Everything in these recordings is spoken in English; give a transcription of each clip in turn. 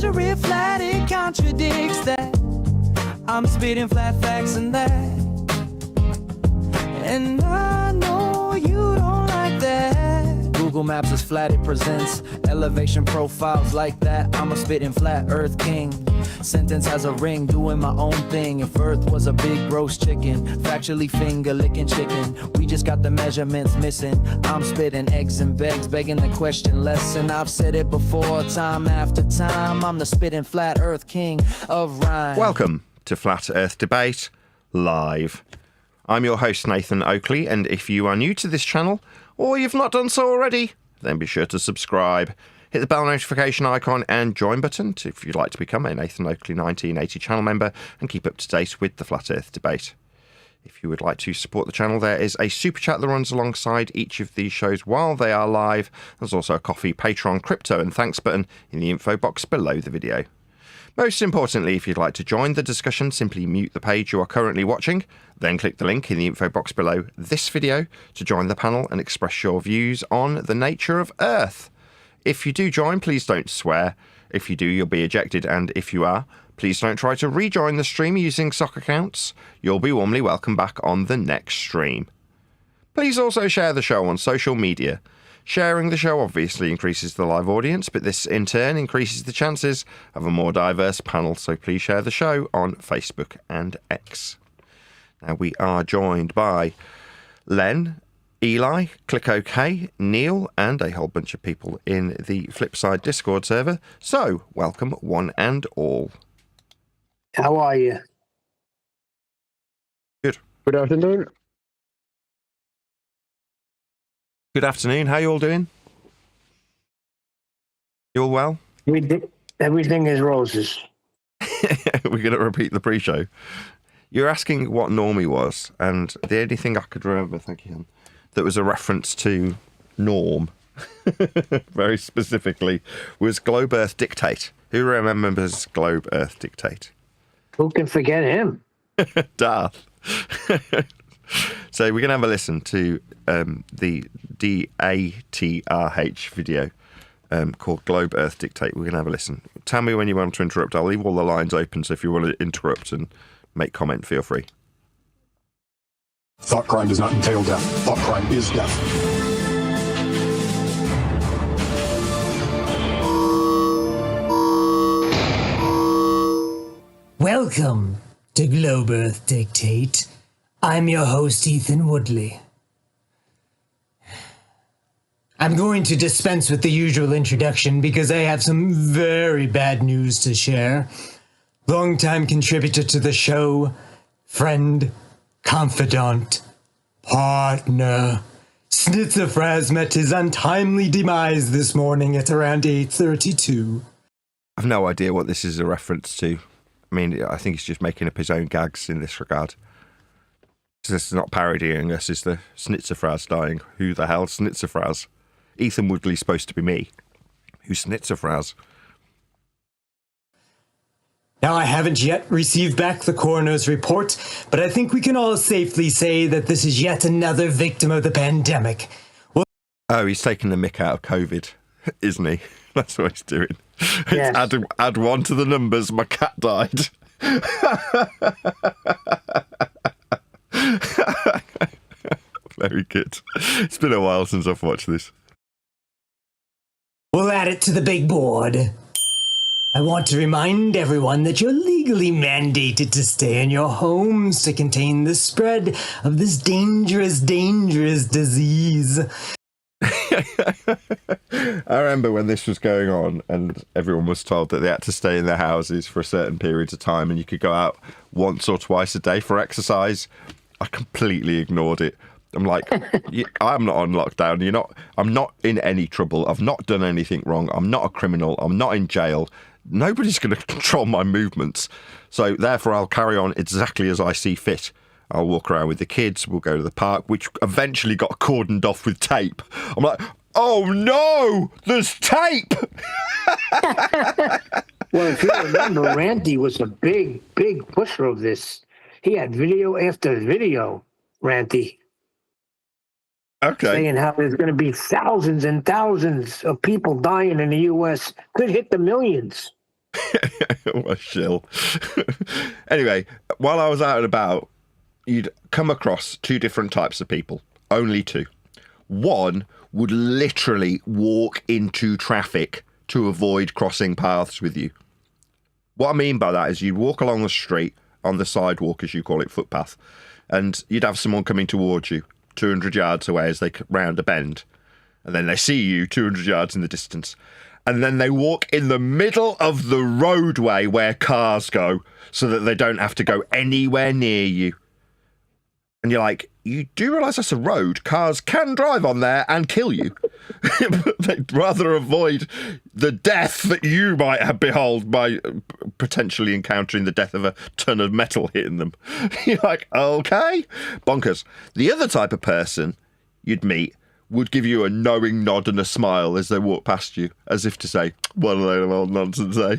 measure it flat, it contradicts that. I'm spitting flat facts and that. And I know you don't like that. Google Maps is flat, it presents elevation profiles like that. I'm a spitting flat earth king. Sentence has a ring, doing my own thing. If earth was a big roast chicken, factually finger licking chicken, we just got the measurements missing. I'm spitting eggs and begs, begging the question lesson. I've said it before, time after time. I'm the spitting flat earth king of rhyme. Welcome to Flat Earth Debate Live. I'm your host, Nathan Oakley, and if you are new to this channel, or you've not done so already, then be sure to subscribe. Hit the bell notification icon and join button if you'd like to become a Nathan Oakley 1980 channel member and keep up to date with the Flat Earth Debate. If you would like to support the channel, there is a super chat that runs alongside each of these shows while they are live. There's also a coffee, Patreon, crypto and thanks button in the info box below the video. Most importantly, if you'd like to join the discussion, simply mute the page you are currently watching, then click the link in the info box below this video to join the panel and express your views on the nature of Earth. If you do join, please don't swear. If you do, you'll be ejected, and if you are, please don't try to rejoin the stream using sock accounts. You'll be warmly welcome back on the next stream. Please also share the show on social media. Sharing the show obviously increases the live audience, but this in turn increases the chances of a more diverse panel, so please share the show on Facebook and X. Now we are joined by Len, Eli, Click OK, Neil, and a whole bunch of people in the Flipside Discord server. So, welcome one and all. How are you? Good. Good afternoon. Good afternoon. How you all doing? You all well? Everything is roses. We're going to repeat the pre-show. You're asking what Normie was, and the only thing I could remember, thank you, that was a reference to Norm, very specifically, was Globe Earth Dictate. Who remembers Globe Earth Dictate? Who can forget him? Darth. So we're going to have a listen to the DATRH video called Globe Earth Dictate. We're going to have a listen. Tell me when you want to interrupt. I'll leave all the lines open, so if you want to interrupt and make comment, feel free. Thought crime does not entail death. Thought crime is death. Welcome to Globe Earth Dictate. I'm your host, Nathan Oakley. I'm going to dispense with the usual introduction because I have some very bad news to share. Longtime contributor to the show, friend, confidant, partner, Schnitzerfraz met his untimely demise this morning at around 8:32. I've no idea what this is a reference to. I mean, I think he's just making up his own gags in this regard. This is not parodying us, is the Schnitzerfraz dying? Who the hell's Schnitzerfraz? Ethan Woodley's supposed to be me. Who's Schnitzerfraz? Now, I haven't yet received back the coroner's report, but I think we can all safely say that this is yet another victim of the pandemic. Oh, he's taking the mick out of COVID, isn't he? That's what he's doing. Yes. Add one to the numbers. My cat died. Very good. It's been a while since I've watched this. We'll add it to the big board. I want to remind everyone that you're legally mandated to stay in your homes to contain the spread of this dangerous, dangerous disease. I remember when this was going on and everyone was told that they had to stay in their houses for a certain period of time and you could go out once or twice a day for exercise. I completely ignored it. I'm like, I'm not on lockdown. I'm not in any trouble. I've not done anything wrong. I'm not a criminal. I'm not in jail. Nobody's going to control my movements. So therefore, I'll carry on exactly as I see fit. I'll walk around with the kids. We'll go to the park, which eventually got cordoned off with tape. I'm like, oh no, there's tape. Well, if you remember, Randy was a big pusher of this. He had video after video, Randy. Okay. Saying how there's going to be thousands and thousands of people dying in the U.S. Could hit the millions. What a shill. Anyway, while I was out and about, you'd come across two different types of people. Only two. One would literally walk into traffic to avoid crossing paths with you. What I mean by that is you'd walk along the street, on the sidewalk, as you call it, footpath, and you'd have someone coming towards you 200 yards away as they round a bend. And then they see you 200 yards in the distance. And then they walk in the middle of the roadway where cars go so that they don't have to go anywhere near you. And you're like, you do realise that's a road. Cars can drive on there and kill you. But they'd rather avoid the death that you might have behold by potentially encountering the death of a ton of metal hitting them. You're like, okay, bonkers. The other type of person you'd meet would give you a knowing nod and a smile as they walk past you, as if to say, what a load of old nonsense, eh?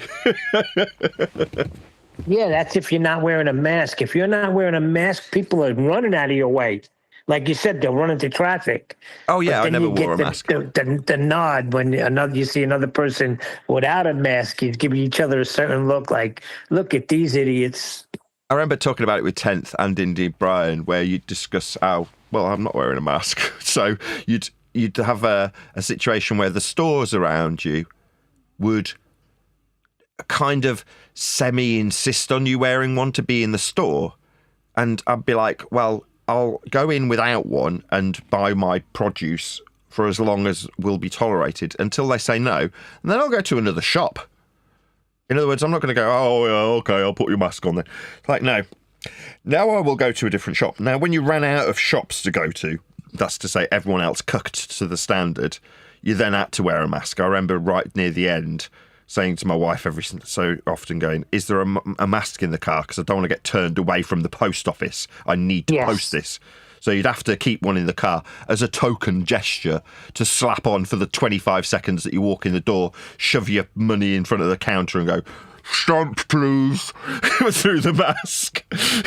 Yeah, that's if you're not wearing a mask. If you're not wearing a mask, people are running out of your way. Like you said, they'll run into traffic. Oh, yeah, But I then never you wore a get mask. The nod when you see another person without a mask. You give each other a certain look like, look at these idiots. I remember talking about it with 10th and indeed Brian, where you'd discuss how, well, I'm not wearing a mask. So you'd have a situation where the stores around you would kind of semi-insist on you wearing one to be in the store. And I'd be like, well, I'll go in without one and buy my produce for as long as will be tolerated until they say no. And then I'll go to another shop. In other words, I'm not going to go, oh, yeah, okay, I'll put your mask on then. It's like, no. Now I will go to a different shop. Now, when you ran out of shops to go to, that's to say everyone else cooked to the standard, you then had to wear a mask. I remember right near the end saying to my wife every so often going, is there a mask in the car? Because I don't want to get turned away from the post office. I need to post this. So you'd have to keep one in the car as a token gesture to slap on for the 25 seconds that you walk in the door, shove your money in front of the counter and go, stamp, please, through the mask.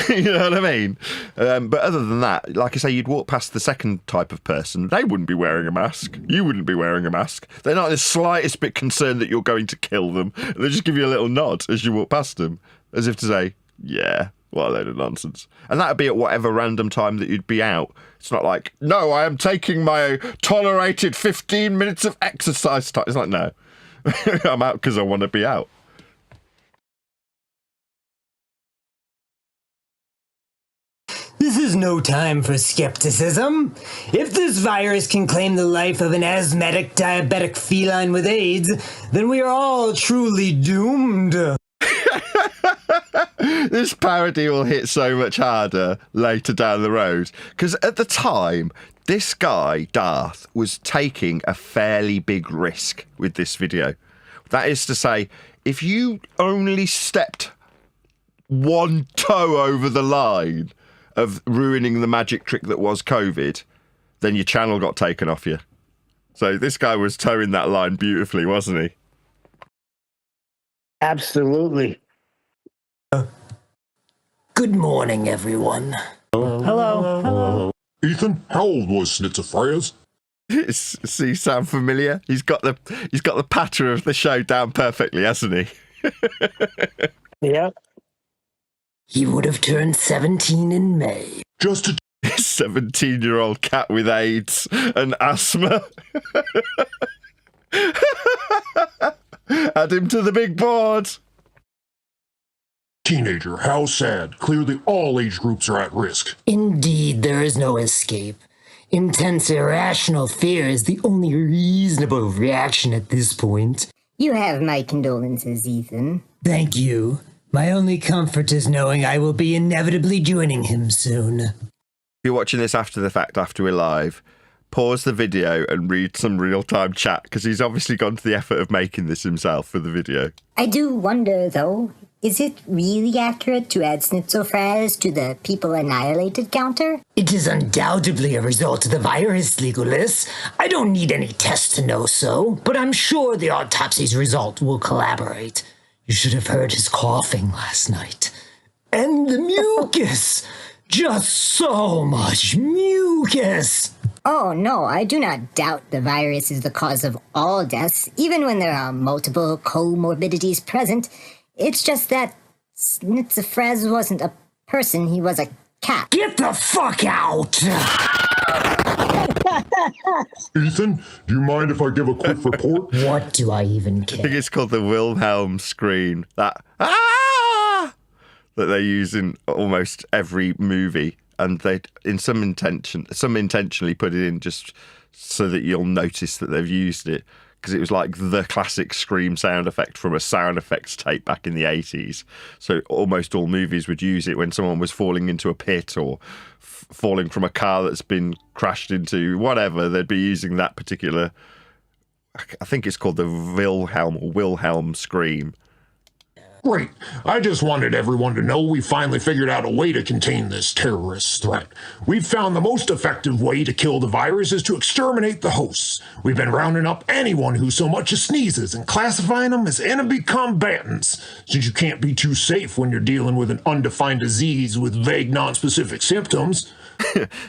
You know what I mean? But other than that, like I say, you'd walk past the second type of person. They wouldn't be wearing a mask. You wouldn't be wearing a mask. They're not the slightest bit concerned that you're going to kill them. They just give you a little nod as you walk past them, as if to say, yeah, what a load of nonsense. And that would be at whatever random time that you'd be out. It's not like, no, I am taking my tolerated 15 minutes of exercise time. It's like, no, I'm out because I want to be out. This is no time for skepticism. If this virus can claim the life of an asthmatic diabetic feline with AIDS, then we are all truly doomed. This parody will hit so much harder later down the road. Because at the time, this guy, Darth, was taking a fairly big risk with this video. That is to say, if you only stepped one toe over the line of ruining the magic trick that was COVID, then your channel got taken off you. So this guy was towing that line beautifully, wasn't he? Absolutely. Good morning, everyone. Hello. Ethan, how old was Snitzer Friars? See, sound familiar? He's got the patter of the show down perfectly, hasn't he? Yeah. He would have turned 17 in May. Just a 17-year-old cat with AIDS and asthma. Add him to the big board. teenager. How sad. Clearly all age groups are at risk. Indeed, there is no escape. Intense irrational fear is the only reasonable reaction at this point. You have my condolences, Ethan. Thank you. My only comfort is knowing I will be inevitably joining him soon. If you're watching this after the fact, after we're live, pause the video and read some real-time chat, because he's obviously gone to the effort of making this himself for the video. I do wonder, though, is it really accurate to add schizophrenics to the people annihilated counter? It is undoubtedly a result of the virus, Legolas. I don't need any tests to know so, but I'm sure the autopsy's result will corroborate. You should have heard his coughing last night. And the mucus! Just so much mucus! Oh, no, I do not doubt the virus is the cause of all deaths, even when there are multiple comorbidities present. It's just that Schnitzefrez wasn't a person, he was a cat. Get the fuck out! Ethan, do you mind if I give a quick report? What do I even I think care? it's called the Wilhelm scream. That they use in almost every movie, and they, in some intentionally put it in just so that you'll notice that they've used it, because it was like the classic scream sound effect from a sound effects tape back in the 80s. So almost all movies would use it when someone was falling into a pit or falling from a car that's been crashed into, whatever. They'd be using that particular, I think it's called the Wilhelm scream. Great. I just wanted everyone to know we finally figured out a way to contain this terrorist threat. We've found the most effective way to kill the virus is to exterminate the hosts. We've been rounding up anyone who so much as sneezes and classifying them as enemy combatants, since you can't be too safe when you're dealing with an undefined disease with vague, non-specific symptoms.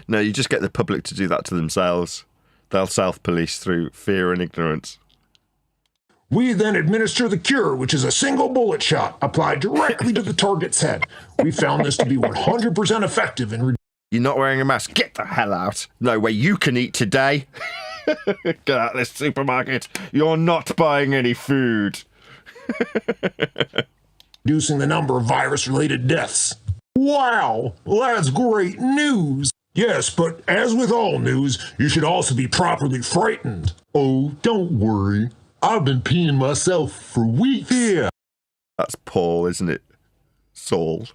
No, you just get the public to do that to themselves. They'll self-police through fear and ignorance. We then administer the cure, which is a single bullet shot applied directly to the target's head. We found this to be 100% effective in You're not wearing a mask. Get the hell out. No way you can eat today. Get out of this supermarket. You're not buying any food. reducing the number of virus-related deaths. Wow, that's great news. Yes, but as with all news, you should also be properly frightened. Oh, don't worry. I've been peeing myself for weeks. Yeah. That's Paul, isn't it? Saul.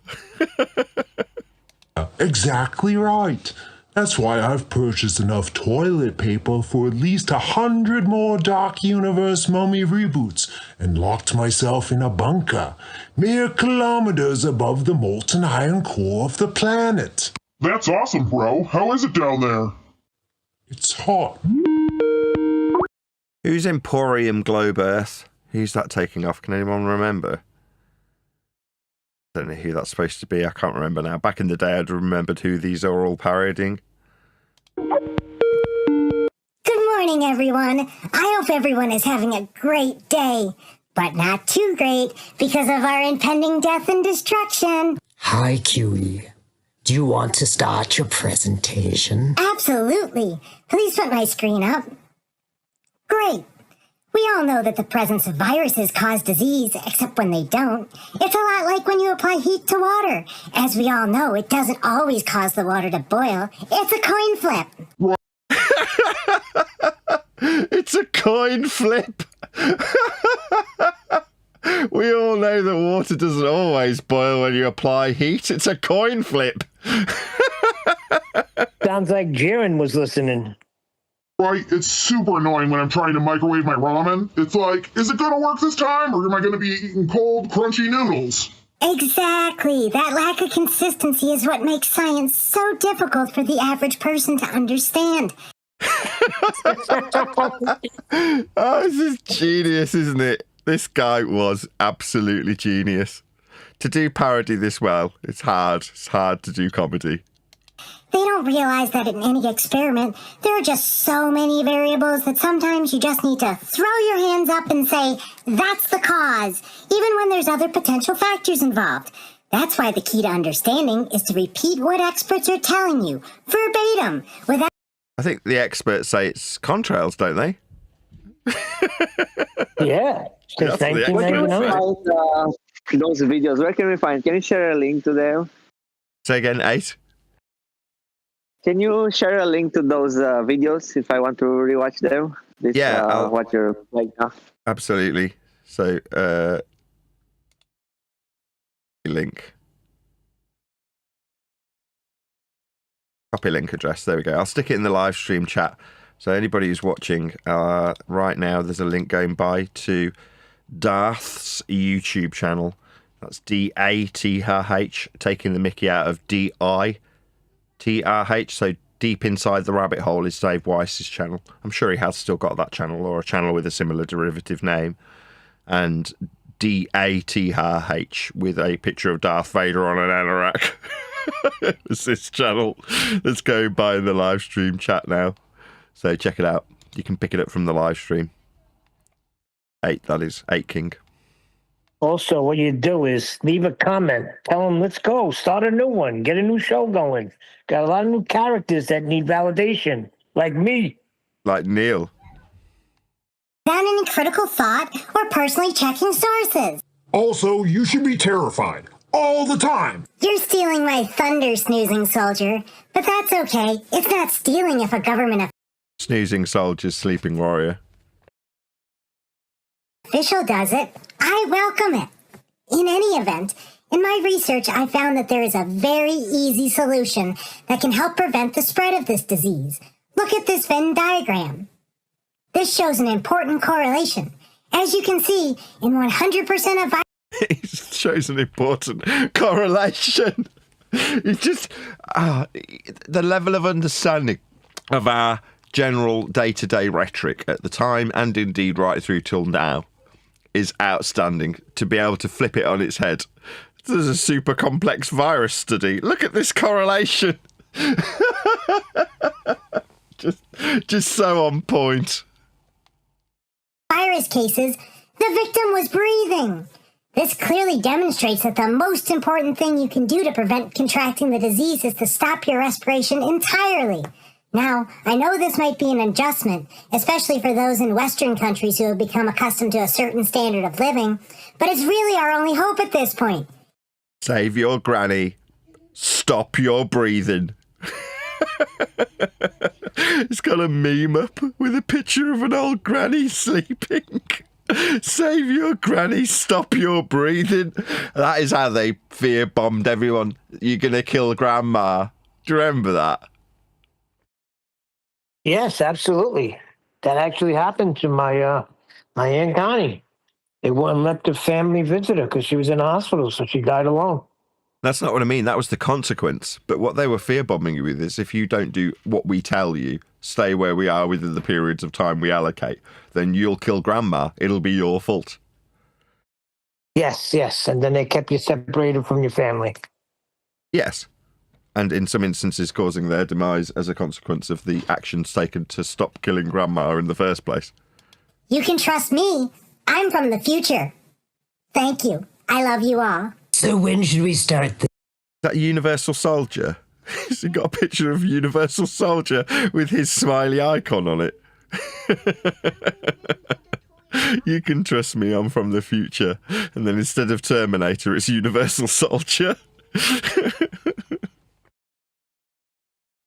Exactly right. That's why I've purchased enough toilet paper for at least 100 more Dark Universe Mummy reboots and locked myself in a bunker, mere kilometers above the molten iron core of the planet. That's awesome, bro. How is it down there? It's hot. Who's Emporium Globe Earth? Who's that taking off? Can anyone remember? I don't know who that's supposed to be. I can't remember now. Back in the day, I'd remembered who these are all parodying. Good morning, everyone. I hope everyone is having a great day, but not too great because of our impending death and destruction. Hi, QE. Do you want to start your presentation? Absolutely. Please put my screen up. Great. We all know that the presence of viruses cause disease, except when they don't. It's a lot like when you apply heat to water. As we all know, it doesn't always cause the water to boil. It's a coin flip. It's a coin flip. We all know that water doesn't always boil when you apply heat. It's a coin flip. Sounds like Jiren was listening. Right, it's super annoying when I'm trying to microwave my ramen. It's like, is it gonna work this time, or am I gonna be eating cold, crunchy noodles? Exactly. That lack of consistency is what makes science so difficult for the average person to understand. Oh, this is genius, isn't it? This guy was absolutely genius. To do parody this well, it's hard. It's hard to do comedy. They don't realize that in any experiment, there are just so many variables that sometimes you just need to throw your hands up and say, that's the cause, even when there's other potential factors involved. That's why the key to understanding is to repeat what experts are telling you, verbatim, without... I think the experts say it's contrails, don't they? Yeah, since That's the 1999. Those videos, where can we find? Can you share a link to them? Say again, 8. Can you share a link to those videos if I want to rewatch them? This, Yeah, what you're playing now. Absolutely. So, link. Copy link address. There we go. I'll stick it in the live stream chat. So anybody who's watching right now, there's a link going by to Darth's YouTube channel. That's DATRH, taking the Mickey out of DITRH. So deep inside the rabbit hole is Dave Weiss's channel. I'm sure he has still got that channel or a channel with a similar derivative name. And DATRH with a picture of Darth Vader on an anorak. It's this channel that's going by in the live stream chat now. So check it out. You can pick it up from the live stream. 8, that is. 8 King. Also, what you do is leave a comment. Tell them, let's go. Start a new one. Get a new show going. Got a lot of new characters that need validation, like me. Like Neil. Without any critical thought or personally checking sources. Also, you should be terrified all the time. You're stealing my thunder, snoozing soldier. But that's okay. It's not stealing if a government Snoozing soldier, sleeping warrior. official does it. I welcome it. In any event, in my research, I found that there is a very easy solution that can help prevent the spread of this disease. Look at this Venn diagram. This shows an important correlation. As you can see, in 100% of It shows an important correlation. It's just the level of understanding of our general day-to-day rhetoric at the time, and indeed right through till now, is outstanding. To be able to flip it on its head. There's a super complex virus study. Look at this correlation. just so on point. virus cases, the victim was breathing. This clearly demonstrates that the most important thing you can do to prevent contracting the disease is to stop your respiration entirely. Now, I know this might be an adjustment, especially for those in Western countries who have become accustomed to a certain standard of living, but it's really our only hope at this point. Save your granny. Stop your breathing. It's got a meme up with a picture of an old granny sleeping. Save your granny, stop your breathing. That is how they fear bombed everyone. You're going to kill grandma. Do you remember that? Yes, absolutely. That actually happened to my Aunt Connie. They wouldn't let the family visit her because she was in the hospital, so she died alone. That's not what I mean. That was the consequence. But what they were fear bombing you with is if you don't do what we tell you, stay where we are within the periods of time we allocate, then you'll kill grandma. It'll be your fault. Yes, yes. And then they kept you separated from your family. Yes. And in some instances causing their demise as a consequence of the actions taken to stop killing grandma in the first place. You can trust me. I'm from the future. Thank you. I love you all. So when should we start this? That Universal Soldier. He's got a picture of Universal Soldier with his smiley icon on it. You can trust me, I'm from the future. And then instead of Terminator, it's Universal Soldier.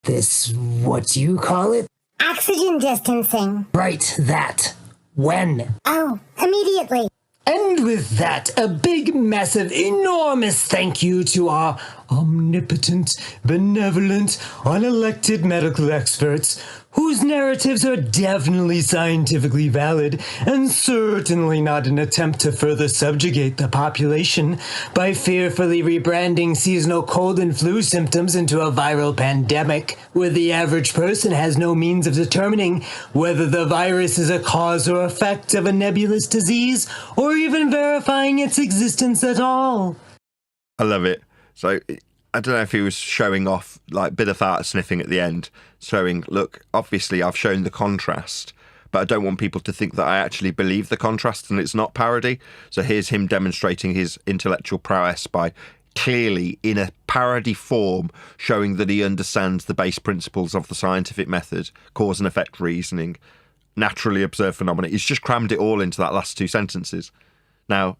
This, what you call it? Oxygen distancing. Right, that. When? Oh, immediately. And with that, a big, massive, enormous thank you to our omnipotent, benevolent, unelected medical experts, whose narratives are definitely scientifically valid and certainly not an attempt to further subjugate the population by fearfully rebranding seasonal cold and flu symptoms into a viral pandemic, where the average person has no means of determining whether the virus is a cause or effect of a nebulous disease, or even verifying its existence at all. I love it. So I don't know if he was showing off, like, bit of fart sniffing at the end, showing, look, obviously I've shown the contrast, but I don't want people to think that I actually believe the contrast and it's not parody. So here's him demonstrating his intellectual prowess by clearly, in a parody form, showing that he understands the base principles of the scientific method, cause and effect reasoning, naturally observed phenomena. He's just crammed it all into that last 2 sentences. Now,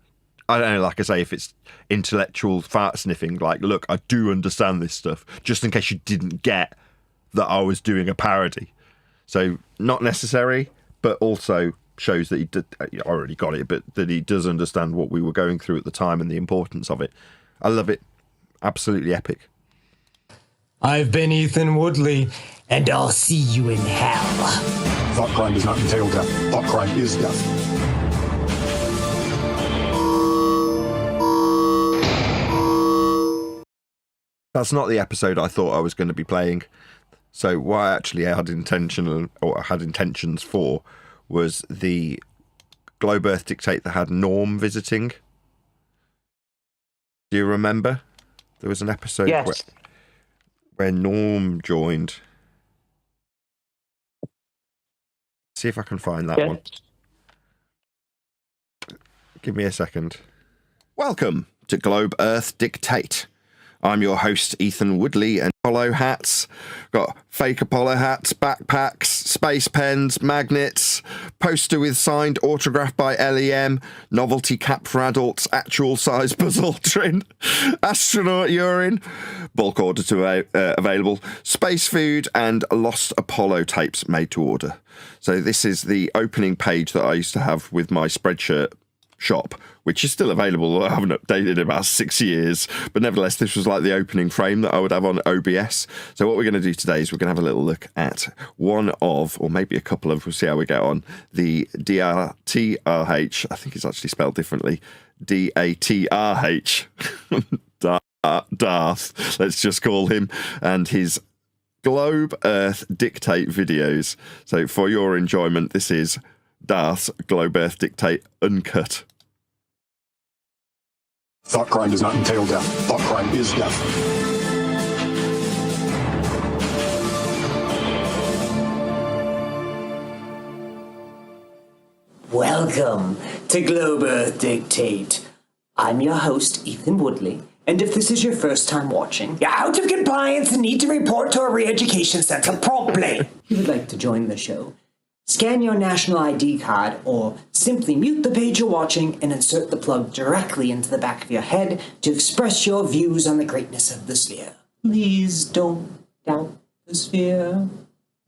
I don't know, like I say, if it's intellectual fart sniffing, like, look, I do understand this stuff, just in case you didn't get that I was doing a parody. So, not necessary, but also shows that he already got it, but that he does understand what we were going through at the time and the importance of it. I love it. Absolutely epic. I've been Ethan Woodley, and I'll see you in hell. Thought crime does not entail death. Thought crime is death. That's not the episode I thought I was going to be playing. So what I actually had intentions for was the Globe Earth Dictate that had Norm visiting. Do you remember? There was an episode Yes. where Norm joined. see if I can find that Yeah. one. Give me a second. Welcome to Globe Earth Dictate. I'm your host, Ethan Woodley, and Apollo hats. Got fake Apollo hats, backpacks, space pens, magnets, poster with signed autograph by LEM, novelty cap for adults, actual size Buzz Aldrin, astronaut urine, bulk order to available, space food, and lost Apollo tapes made to order. So this is the opening page that I used to have with my Spreadshirt shop, which is still available. I haven't updated in about 6 years, but nevertheless, this was like the opening frame that I would have on OBS. So what we're going to do today is we're going to have a little look at one of, or maybe a couple of, we'll see how we get on, the DRTRH, I think it's actually spelled differently, DATRH, Darth, let's just call him, and his Globe Earth Dictate videos. So for your enjoyment, this is Darth's Globe Earth Dictate Uncut. Thought crime does not entail death. Thought crime is death. Welcome to Globe Earth Dictate. I'm your host, Ethan Woodley, and if this is your first time watching, you're out of compliance and need to report to a re-education center promptly. If you would like to join the show, scan your national ID card or simply mute the page you're watching and insert the plug directly into the back of your head to express your views on the greatness of the sphere. Please don't doubt the sphere.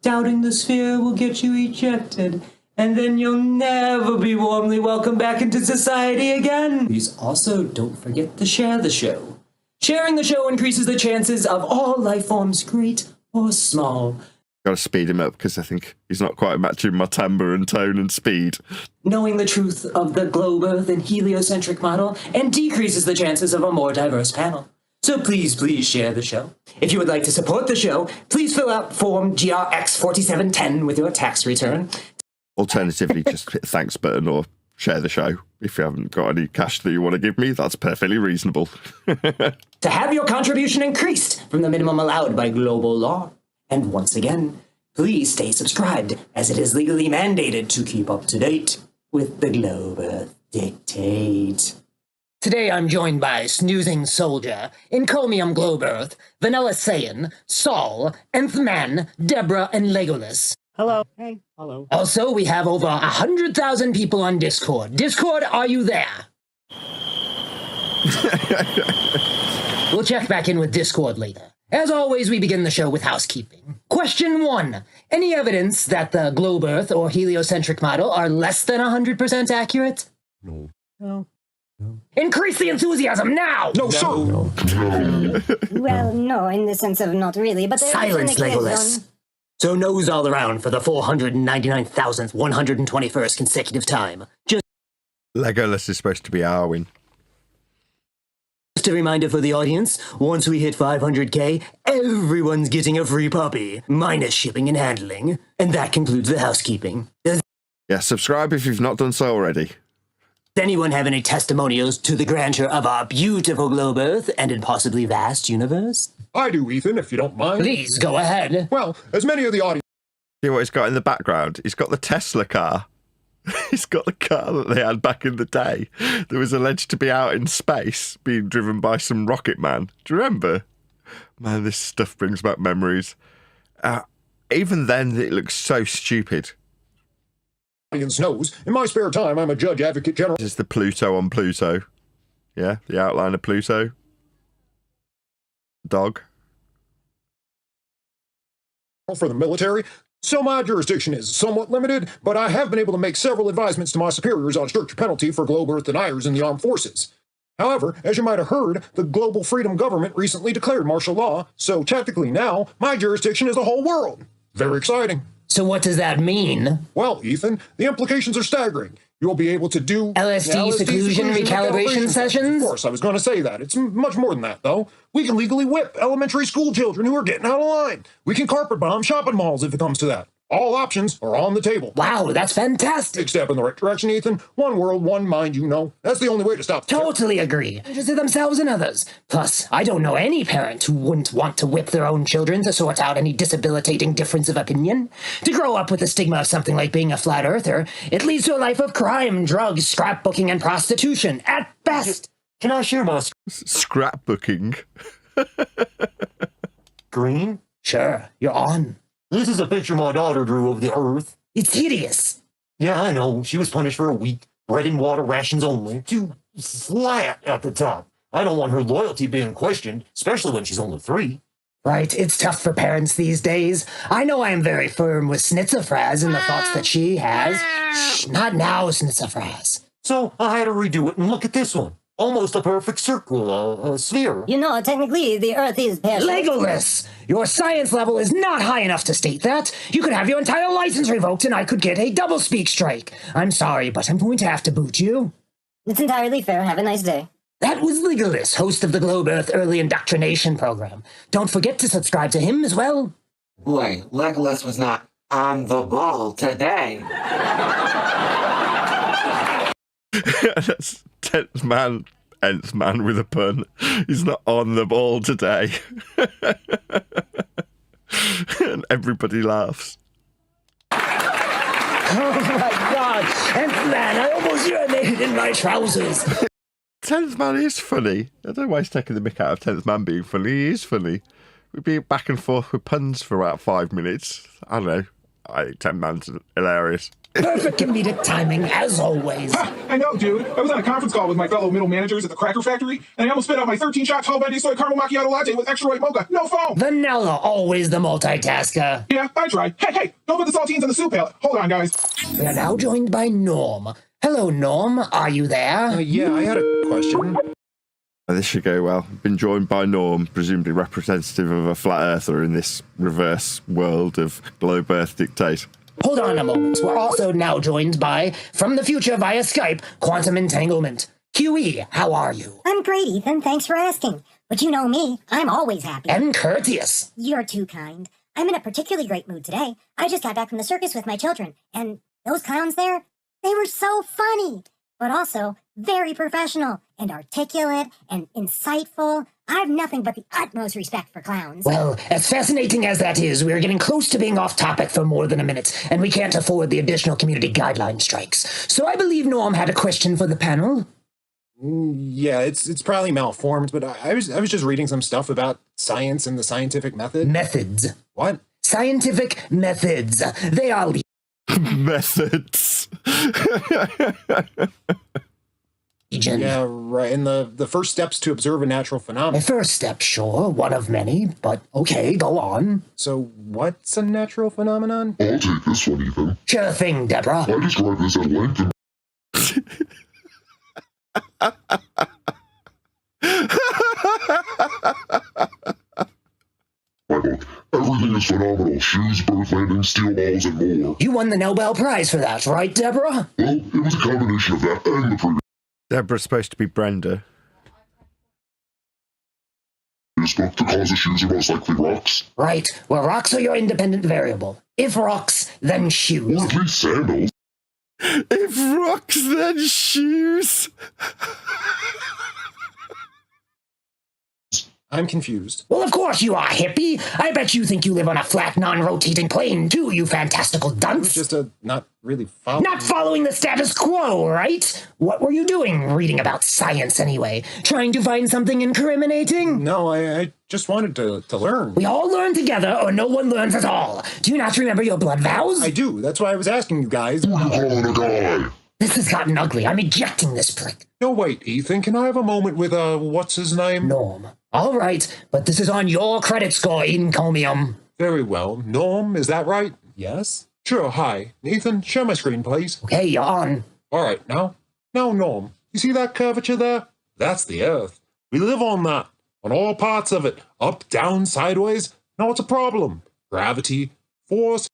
Doubting the sphere will get you ejected, and then you'll never be warmly welcomed back into society again. Please also don't forget to share the show. Sharing the show increases the chances of all life forms, great or small, Got to speed him up because I think he's not quite matching my timbre and tone and speed. knowing the truth of the globe Earth and heliocentric model, and decreases the chances of a more diverse panel. So please share the show. If you would like to support the show, please fill out Form GRX 4710 with your tax return. Alternatively, just hit the thanks button or share the show. If you haven't got any cash that you want to give me, that's perfectly reasonable. To have your contribution increased from the minimum allowed by global law. And once again, please stay subscribed, as it is legally mandated to keep up to date with the Globe Earth Dictate. Today I'm joined by Snoozing Soldier, Encomium Globe Earth, Vanilla Saiyan, Saul, Nth Man, Deborah, and Legolas. Hello. Hey. Hello. Also, we have over 100,000 people on Discord. Discord, are you there? We'll check back in with Discord later. As always, we begin the show with housekeeping. Question 1. Any evidence that the globe Earth or heliocentric model are less than 100% accurate? No. No. Increase the enthusiasm now! No, sir. No. Well, no, in the sense of not really, but there Silence, is an clear Legolas. zone. So no's all around for the 499,121st consecutive time. Just Legolas is supposed to be Arwen. a reminder for the audience, once we hit 500k, everyone's getting a free puppy, minus shipping and handling. And that concludes the housekeeping. Does Yeah, subscribe if you've not done so already. anyone have any testimonials to the grandeur of our beautiful globe Earth and impossibly vast universe? I do, Ethan, if you don't mind. Please, go ahead. Well, as many of the audience See what he's got in the background? He's got the Tesla car. He's got the car that they had back in the day that was alleged to be out in space, being driven by some rocket man. Do you remember? Man, this stuff brings back memories. Even then, it looks so stupid. knows, in my spare time, I'm a judge advocate general This is the Pluto on Pluto. Yeah, the outline of Pluto. Dog. for the military, so my jurisdiction is somewhat limited, but I have been able to make several advisements to my superiors on stricter penalty for globe Earth deniers in the armed forces. However, as you might have heard, the Global Freedom Government recently declared martial law, so technically now, my jurisdiction is the whole world. Very exciting. So what does that mean? Well, Ethan, the implications are staggering. You'll be able to do LSD seclusion recalibration sessions? Of course, I was going to say that. It's much more than that, though. We can legally whip elementary school children who are getting out of line. We can carpet bomb shopping malls if it comes to that. All options are on the table. Wow, that's fantastic. Big step in the right direction, Ethan. One world, one mind, you know. That's the only way to stop. Totally agree. Interested themselves in others. Plus, I don't know any parent who wouldn't want to whip their own children to sort out any disabilitating difference of opinion. To grow up with the stigma of something like being a flat earther, it leads to a life of crime, drugs, scrapbooking, and prostitution, at best. Can I share my Scrapbooking. screen? Sure, you're on. This is a picture my daughter drew of the Earth. It's hideous. Yeah, I know. She was punished for a week. Bread and water rations only. Too flat at the top. I don't want her loyalty being questioned, especially when she's only 3. Right, it's tough for parents these days. I know I am very firm with Snitzafraz and the thoughts that she has. Shh, not now, Snitzafraz. So I had to redo it, and look at this one. Almost a perfect circle, a sphere. You know, technically, the Earth is pear-shaped. Legolas! Your science level is not high enough to state that. You could have your entire license revoked and I could get a double-speak strike. I'm sorry, but I'm going to have to boot you. It's entirely fair. Have a nice day. That was Legolas, host of the Globe Earth Early Indoctrination Program. Don't forget to subscribe to him as well. Wait, Legolas was not on the ball today. That's 10th man, nth man with a pun. He's not on the ball today. And everybody laughs. Oh my god! And man, I almost urinated in my trousers. 10th man is funny. I don't know why he's taking the mick out of 10th man being funny. He is funny. We'd be back and forth with puns for about 5 minutes. I don't know. I think 10th man's hilarious. Perfect comedic timing, as always. Ha, I know, dude. I was on a conference call with my fellow middle managers at the Cracker Factory, and I almost spit out my 13-shot tall bendy soy caramel macchiato latte with extra white mocha. No foam. Vanilla, always the multitasker. Yeah, I tried. Hey, don't put the saltines in the soup pail. Hold on, guys. We are now joined by Norm. Hello, Norm. Are you there? Yeah, I had a question. This should go well. Been joined by Norm, presumably representative of a flat earther in this reverse world of Globe Earth Dictate. Hold on a moment. We're also now joined by, from the future via Skype, Quantum Entanglement. QE, how are you? I'm great, Ethan. Thanks for asking. But you know me, I'm always happy. And courteous. You're too kind. I'm in a particularly great mood today. I just got back from the circus with my children, and those clowns there, they were so funny, but also very professional and articulate and insightful. I have nothing but the utmost respect for clowns. Well, as fascinating as that is, we're getting close to being off topic for more than a minute, and we can't afford the additional community guideline strikes. So I believe Norm had a question for the panel. Yeah, it's probably malformed, but I was just reading some stuff about science and the scientific method. Methods. What? Scientific methods. They are Methods. Yeah, right. And the first steps to observe a natural phenomenon. The first step, sure, one of many, but okay, go on. So what's a natural phenomenon? I'll take this one, Ethan. Sure thing, Deborah. I describe this at length in my book. Everything is phenomenal. Shoes, birth landings, steel balls, and more. You won the Nobel Prize for that, right, Deborah? Well, it was a combination of that and the previous Deborah's supposed to be Brenda. book. The cause of shoes are most likely rocks. Right. Well, rocks are your independent variable. If rocks, then shoes. Or at least sandals. If rocks, then shoes. I'm confused. Well, of course you are, hippie. I bet you think you live on a flat, non-rotating plane, too, you fantastical dunce. Just not really following. Not following the status quo, right? What were you doing reading about science anyway? Trying to find something incriminating? No, I just wanted to learn. We all learn together, or no one learns at all. Do you not remember your blood vows? I do. That's why I was asking you guys. Who you calling a guy? This has gotten ugly. I'm ejecting this prick. No, wait, Ethan, can I have a moment with, what's his name? Norm. All right, but this is on your credit score, encomium. Very well. Norm, is that right? Yes? Sure, hi. Nathan, share my screen, please. Okay, you're on. All right, now, Norm, you see that curvature there? That's the Earth. We live on that, on all parts of it, up, down, sideways. Now what's a problem? Gravity, force.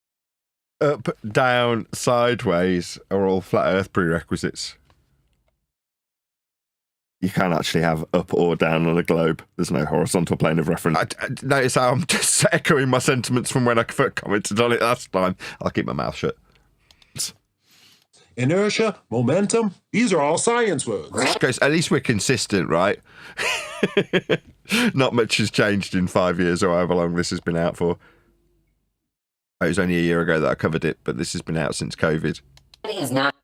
Up, down, sideways are all flat Earth prerequisites. You can actually have up or down on a globe. There's no horizontal plane of reference. I notice how I'm just echoing my sentiments from when I commented on it last time. I'll keep my mouth shut. Inertia, momentum, these are all science words. Guys, at least we're consistent, right? Not much has changed in 5 years or however long this has been out for. It was only a year ago that I covered it, but this has been out since COVID. It is not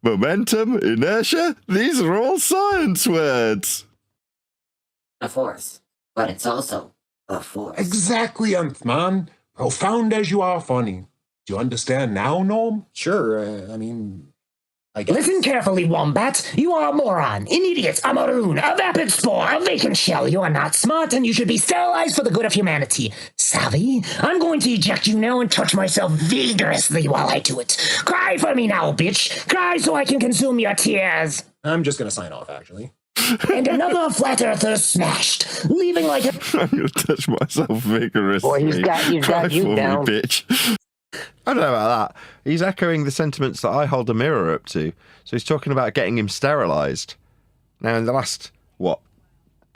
Momentum, inertia, these are all science words. a force, but it's also a force. Exactly, Nth man. Profound as you are funny. Do you understand now, Gnome? Sure, I guess. Listen carefully, Wombat. You are a moron, an idiot, a maroon, a vapid spore, a vacant shell. You are not smart, and you should be sterilized for the good of humanity. Savvy? I'm going to eject you now and touch myself vigorously while I do it. Cry for me now, bitch. Cry so I can consume your tears. I'm just gonna sign off, actually. And another flat earther smashed, leaving like a... I'm going to touch myself vigorously. Boy, he's got you down. Me, bitch. I don't know about that. He's echoing the sentiments that I hold a mirror up to. So he's talking about getting him sterilised. Now, in the last, a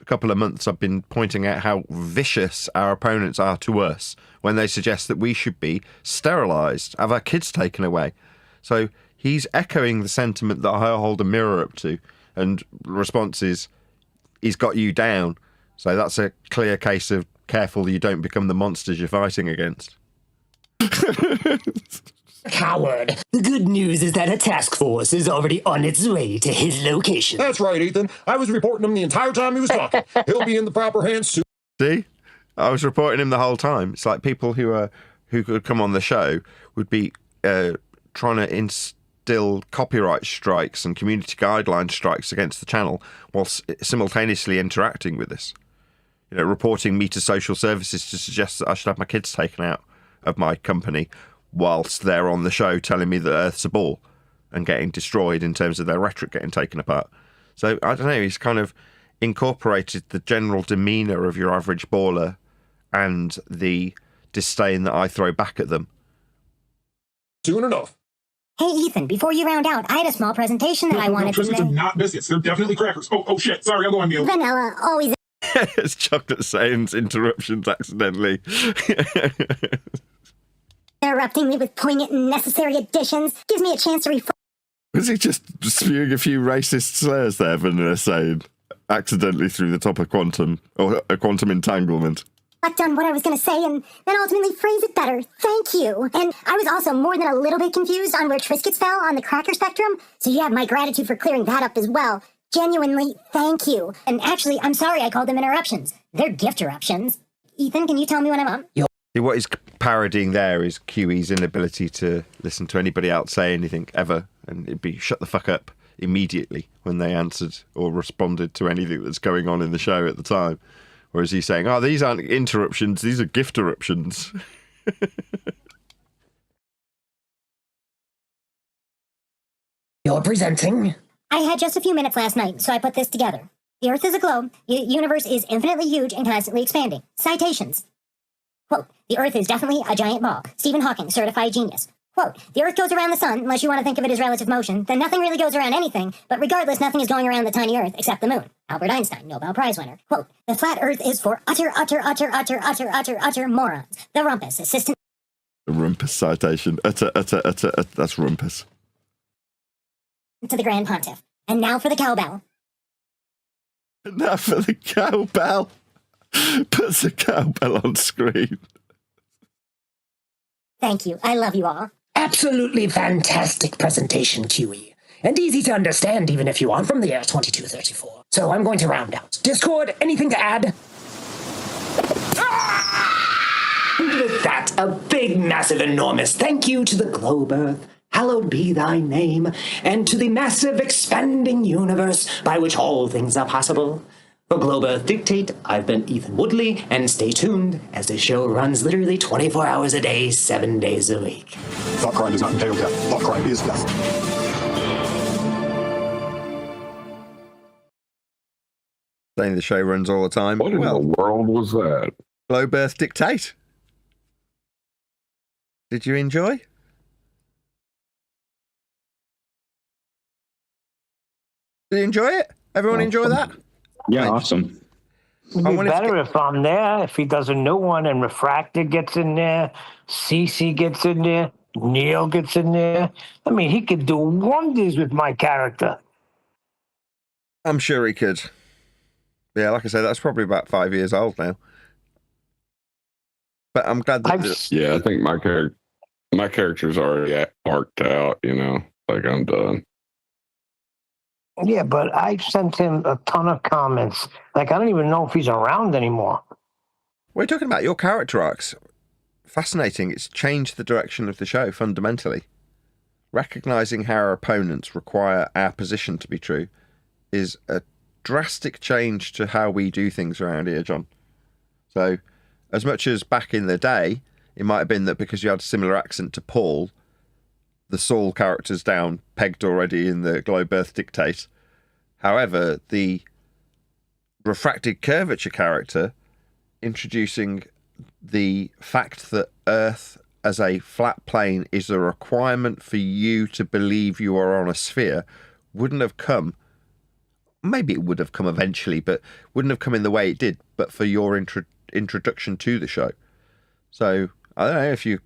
couple of months, I've been pointing out how vicious our opponents are to us when they suggest that we should be sterilised, have our kids taken away. So he's echoing the sentiment that I hold a mirror up to. And the response is, he's got you down. So that's a clear case of careful you don't become the monsters you're fighting against. Coward. The good news is that a task force is already on its way to his location. That's right, Ethan. I was reporting him the entire time he was talking. He'll be in the proper hands soon. See? I was reporting him the whole time. It's like people who could come on the show would be trying to instill copyright strikes and community guideline strikes against the channel whilst simultaneously interacting with us. You know, reporting me to social services to suggest that I should have my kids taken out of my company whilst they're on the show telling me that Earth's a ball and getting destroyed in terms of their rhetoric getting taken apart. So, I don't know, he's kind of incorporated the general demeanour of your average baller and the disdain that I throw back at them. Soon enough. Hey, Ethan, before you round out, I had a small presentation that I wanted to Biscuits are make. not biscuits. They're definitely crackers. Oh, shit. Sorry, I'll go on mute. Vanilla, always It's chocolate sayings interruptions accidentally. interrupting me with poignant and necessary additions. Gives me a chance to reflect. Was he just spewing a few racist slurs there, Vanilla saying, accidentally through the top of quantum, or a quantum entanglement? On what I was going to say and then ultimately phrase it better. Thank you. And I was also more than a little bit confused on where Triscuits fell on the cracker spectrum, so you have my gratitude for clearing that up as well. Genuinely, thank you. And actually, I'm sorry I called them interruptions. They're gift eruptions. Ethan, can you tell me when I'm on? See, what he's parodying there is QE's inability to listen to anybody else say anything ever, and it'd be shut the fuck up immediately when they answered or responded to anything that's going on in the show at the time. Whereas he's saying, oh, these aren't interruptions, these are gift eruptions. You're presenting. I had just a few minutes last night, so I put this together. The Earth is a globe. The universe is infinitely huge and constantly expanding. Citations. Quote, the Earth is definitely a giant ball. Stephen Hawking, certified genius. Quote, the Earth goes around the sun, unless you want to think of it as relative motion, then nothing really goes around anything, but regardless, nothing is going around the tiny Earth except the moon. Albert Einstein, Nobel Prize winner. Quote, the flat Earth is for utter morons. The rumpus, assistant... The rumpus citation. Utter, that's rumpus. To the Grand Pontiff. And now for the cowbell. Now for the cowbell. Puts a cowbell on screen. Thank you. I love you all. Absolutely fantastic presentation, QE. And easy to understand even if you aren't from the year 2234. So I'm going to round out. Discord, anything to add? And with that, a big, massive, enormous thank you to the globe Earth. Hallowed be thy name, and to the massive, expanding universe by which all things are possible. For Globe Earth Dictate, I've been Ethan Woodley, and stay tuned, as this show runs literally 24 hours a day, 7 days a week. Thought crime does not entail death. Thought crime is death. Saying the show runs all the time. What in the world was that? Globe Earth Dictate. Did you enjoy? Did you enjoy it? Everyone enjoy that? Yeah, awesome. It'd be better if I'm there, if he does a new one and Refractor gets in there, CC gets in there, Neil gets in there. I mean, he could do wonders with my character. I'm sure he could. Yeah, like I said, that's probably about 5 years old now. But I'm glad that... Yeah, I think my character's already arced out, you know, like I'm done. Yeah, but I sent him a ton of comments. Like, I don't even know if he's around anymore. We're talking about your character arcs. Fascinating. It's changed the direction of the show fundamentally. Recognizing how our opponents require our position to be true is a drastic change to how we do things around here, John. So, as much as back in the day, it might have been that because you had a similar accent to Paul, the Saul character's down, pegged already in the Globe Earth Dictate. However, the refracted curvature character, introducing the fact that Earth as a flat plane is a requirement for you to believe you are on a sphere, wouldn't have come. Maybe it would have come eventually, but wouldn't have come in the way it did, but for your introduction to the show. So, I don't know if your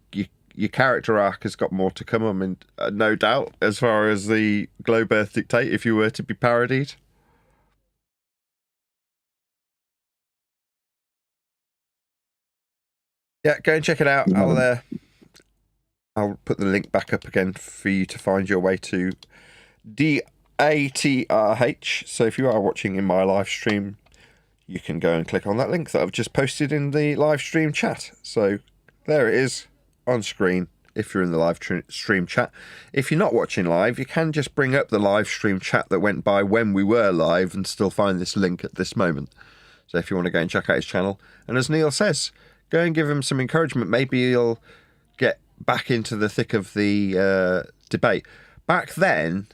character arc has got more to come. I mean, no doubt, as far as the Globe Earth Dictate, if you were to be parodied. Yeah, go and check it out. I'll put the link back up again for you to find your way to DATRH. So if you are watching in my live stream, you can go and click on that link that I've just posted in the live stream chat. So there it is on screen if you're in the live stream chat. If you're not watching live, you can just bring up the live stream chat that went by when we were live and still find this link at this moment. So if you want to go and check out his channel, and as Neil says, go and give him some encouragement. Maybe he'll get back into the thick of the debate. Back then,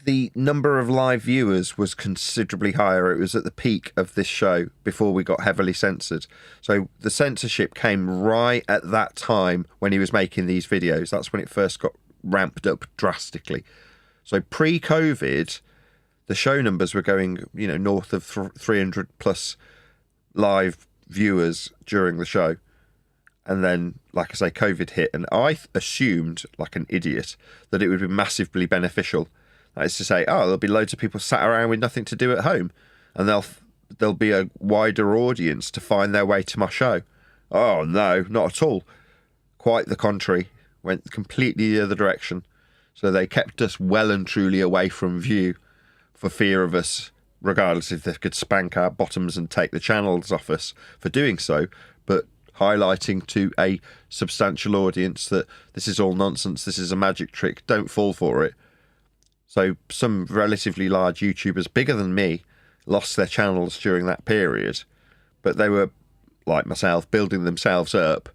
the number of live viewers was considerably higher. It was at the peak of this show before we got heavily censored. So the censorship came right at that time when he was making these videos. That's when it first got ramped up drastically. So pre-COVID, the show numbers were going, you know, north of 300 plus live viewers during the show. And then, like I say, COVID hit, and I assumed, like an idiot, that it would be massively beneficial. That is to say, oh, there'll be loads of people sat around with nothing to do at home, and there'll be a wider audience to find their way to my show. Oh no, not at all. Quite the contrary. Went completely the other direction. So they kept us well and truly away from view for fear of us, regardless if they could spank our bottoms and take the channels off us for doing so, but highlighting to a substantial audience that this is all nonsense, this is a magic trick, don't fall for it. So some relatively large YouTubers, bigger than me, lost their channels during that period, but they were, like myself, building themselves up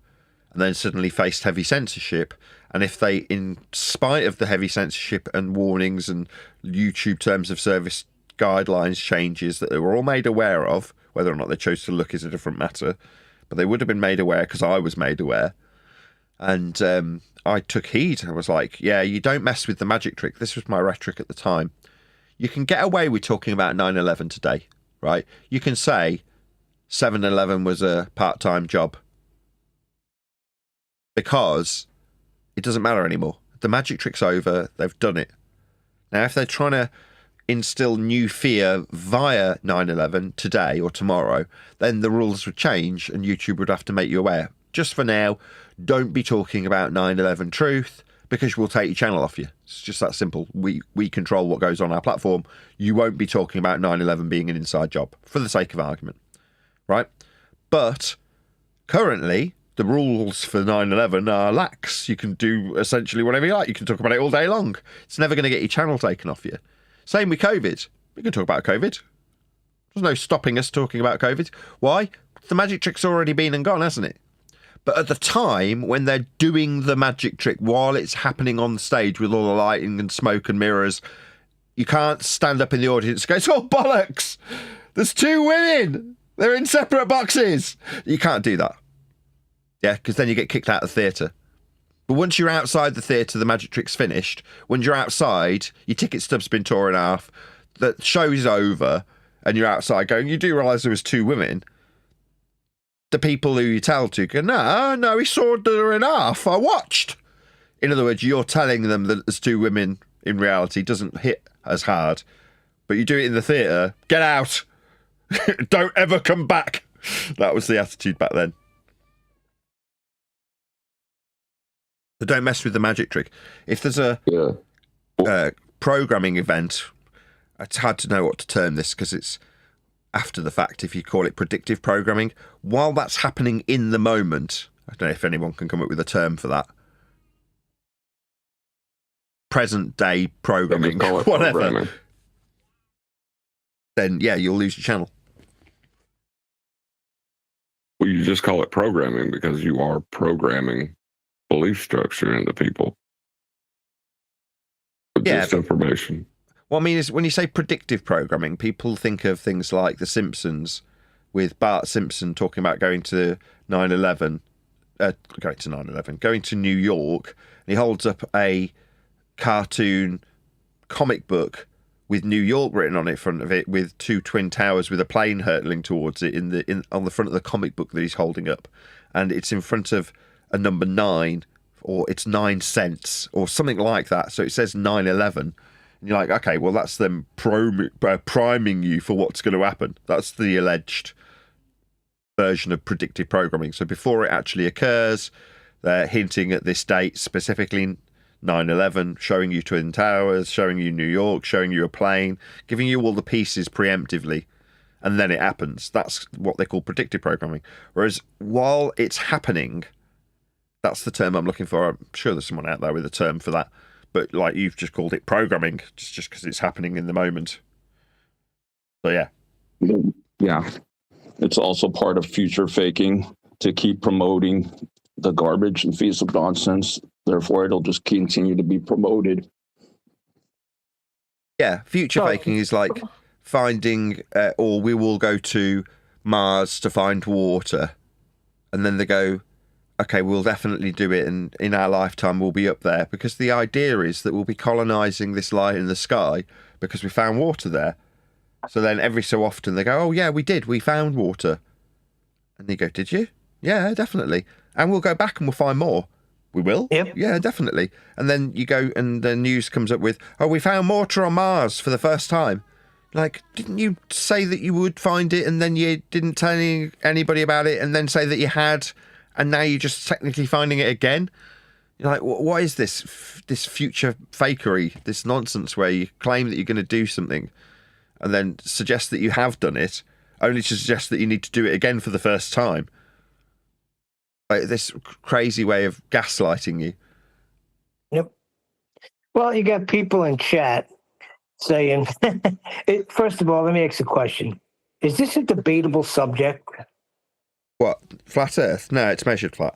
and then suddenly faced heavy censorship. And if they, in spite of the heavy censorship and warnings and YouTube terms of service guidelines changes that they were all made aware of, whether or not they chose to look is a different matter, but they would have been made aware because I was made aware. And I took heed. I was like, yeah, you don't mess with the magic trick. This was my rhetoric at the time. You can get away with talking about 9/11 today, right? You can say 7-Eleven was a part-time job because it doesn't matter anymore. The magic trick's over. They've done it. Now, if they're trying to instill new fear via 9/11 today or tomorrow, then the rules would change and YouTube would have to make you aware. Just for now, don't be talking about 9/11 truth because we'll take your channel off you. It's just that simple. We control what goes on our platform. You won't be talking about 9/11 being an inside job for the sake of argument, right? But currently, the rules for 9/11 are lax. You can do essentially whatever you like. You can talk about it all day long. It's never going to get your channel taken off you. Same with COVID. We can talk about COVID. There's no stopping us talking about COVID. Why? The magic trick's already been and gone, hasn't it? But at the time, when they're doing the magic trick while it's happening on the stage with all the lighting and smoke and mirrors, you can't stand up in the audience and go, it's all bollocks! There's two women! They're in separate boxes! You can't do that. Yeah, because then you get kicked out of the theatre. But once you're outside the theatre, the magic trick's finished. When you're outside, your ticket stub's been torn in half, the show's over and you're outside going, you do realise there was 2 women. The people who you tell to go, no, he sawed her in half. I watched. In other words, you're telling them that there's 2 women in reality doesn't hit as hard, but you do it in the theatre. Get out. Don't ever come back. That was the attitude back then. So don't mess with the magic trick. If there's a programming event, it's hard to know what to term this because it's after the fact. If you call it predictive programming, while that's happening in the moment, I don't know if anyone can come up with a term for that. Present day programming, whatever. Programming. Then yeah, you'll lose your channel. Well, you just call it programming because you are programming belief structure into people. With this information. What I mean is, when you say predictive programming, people think of things like The Simpsons, with Bart Simpson talking about going to 9/11, going to New York, and he holds up a cartoon comic book with New York written on it in front of it, with 2 twin towers with a plane hurtling towards it on the front of the comic book that he's holding up, and it's in front of a number 9, or it's 9 cents or something like that. So it says 9/11, and you're like, okay, well that's them priming you for what's going to happen. That's the alleged version of predictive programming. So before it actually occurs, they're hinting at this date, specifically 9/11, showing you Twin Towers, showing you New York, showing you a plane, giving you all the pieces preemptively, and then it happens. That's what they call predictive programming. Whereas while it's happening, that's the term I'm looking for. I'm sure there's someone out there with a term for that, but like you've just called it programming, just because it's happening in the moment. So yeah. Yeah. It's also part of future faking to keep promoting the garbage and piece of nonsense. Therefore, it'll just continue to be promoted. Yeah, future faking is like finding, or we will go to Mars to find water, and then they go, okay, we'll definitely do it, and in our lifetime we'll be up there, because the idea is that we'll be colonising this light in the sky because we found water there. So then every so often they go, oh yeah, we found water. And they go, did you? Yeah, definitely. And we'll go back and we'll find more. We will? Yep. Yeah, definitely. And then you go and the news comes up with, oh, we found water on Mars for the first time. Like, didn't you say that you would find it, and then you didn't tell anybody about it, and then say that you had, and now you're just technically finding it again? You're like, what is this future fakery, this nonsense where you claim that you're going to do something and then suggest that you have done it, only to suggest that you need to do it again for the first time? Like this crazy way of gaslighting you. Yep. Well, you got people in chat saying, first of all, let me ask a question. Is this a debatable subject? What? Flat Earth? No, it's measured flat.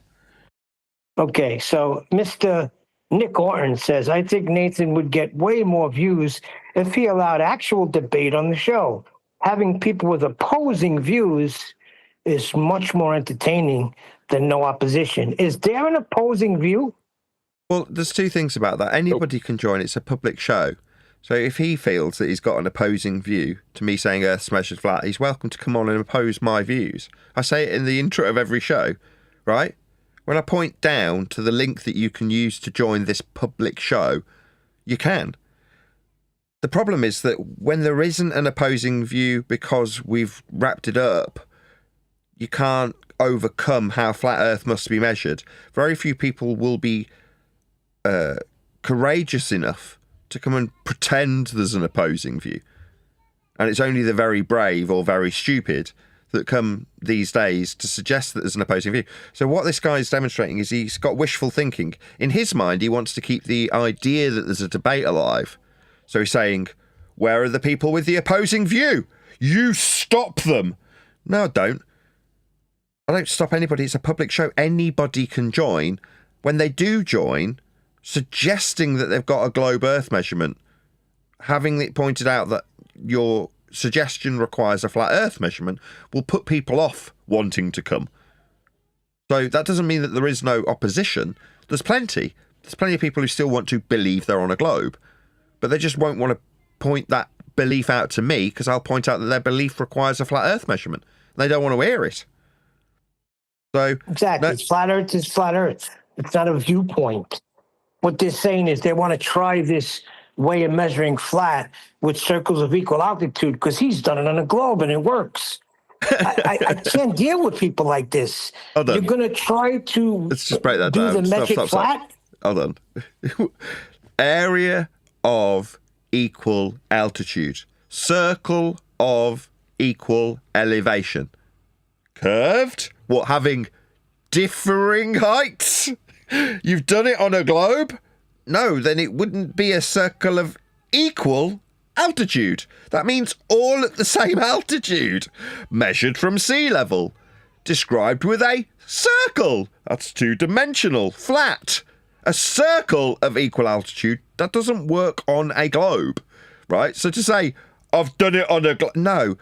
Okay, so Mr. Nick Orton says, I think Nathan would get way more views if he allowed actual debate on the show. Having people with opposing views is much more entertaining than no opposition. Is there an opposing view? Well, there's 2 things about that. Anybody can join. It's a public show. So if he feels that he's got an opposing view to me saying Earth's measured flat, he's welcome to come on and oppose my views. I say it in the intro of every show, right? When I point down to the link that you can use to join this public show, you can. The problem is that when there isn't an opposing view because we've wrapped it up, you can't overcome how flat Earth must be measured. Very few people will be courageous enough to come and pretend there's an opposing view. And it's only the very brave or very stupid that come these days to suggest that there's an opposing view. So what this guy is demonstrating is he's got wishful thinking. In his mind, he wants to keep the idea that there's a debate alive. So he's saying, where are the people with the opposing view? You stop them. No, I don't. I don't stop anybody. It's a public show. Anybody can join. When they do join, suggesting that they've got a globe Earth measurement, having it pointed out that your suggestion requires a flat Earth measurement, will put people off wanting to come. So that doesn't mean that there is no opposition. There's plenty. There's plenty of people who still want to believe they're on a globe, but they just won't want to point that belief out to me because I'll point out that their belief requires a flat Earth measurement. They don't want to hear it. So exactly, it's flat Earth is flat Earth. It's not a viewpoint. What they're saying is they want to try this way of measuring flat with circles of equal altitude because he's done it on a globe and it works. I can't deal with people like this. You're going to try to let's just break that do down. the metric flat? Hold on. Area of equal altitude. Circle of equal elevation. Curved? What, having differing heights? You've done it on a globe? No, then it wouldn't be a circle of equal altitude. That means all at the same altitude, measured from sea level, described with a circle. That's two-dimensional, flat. A circle of equal altitude, that doesn't work on a globe, right? So to say, I've done it on a globe, no.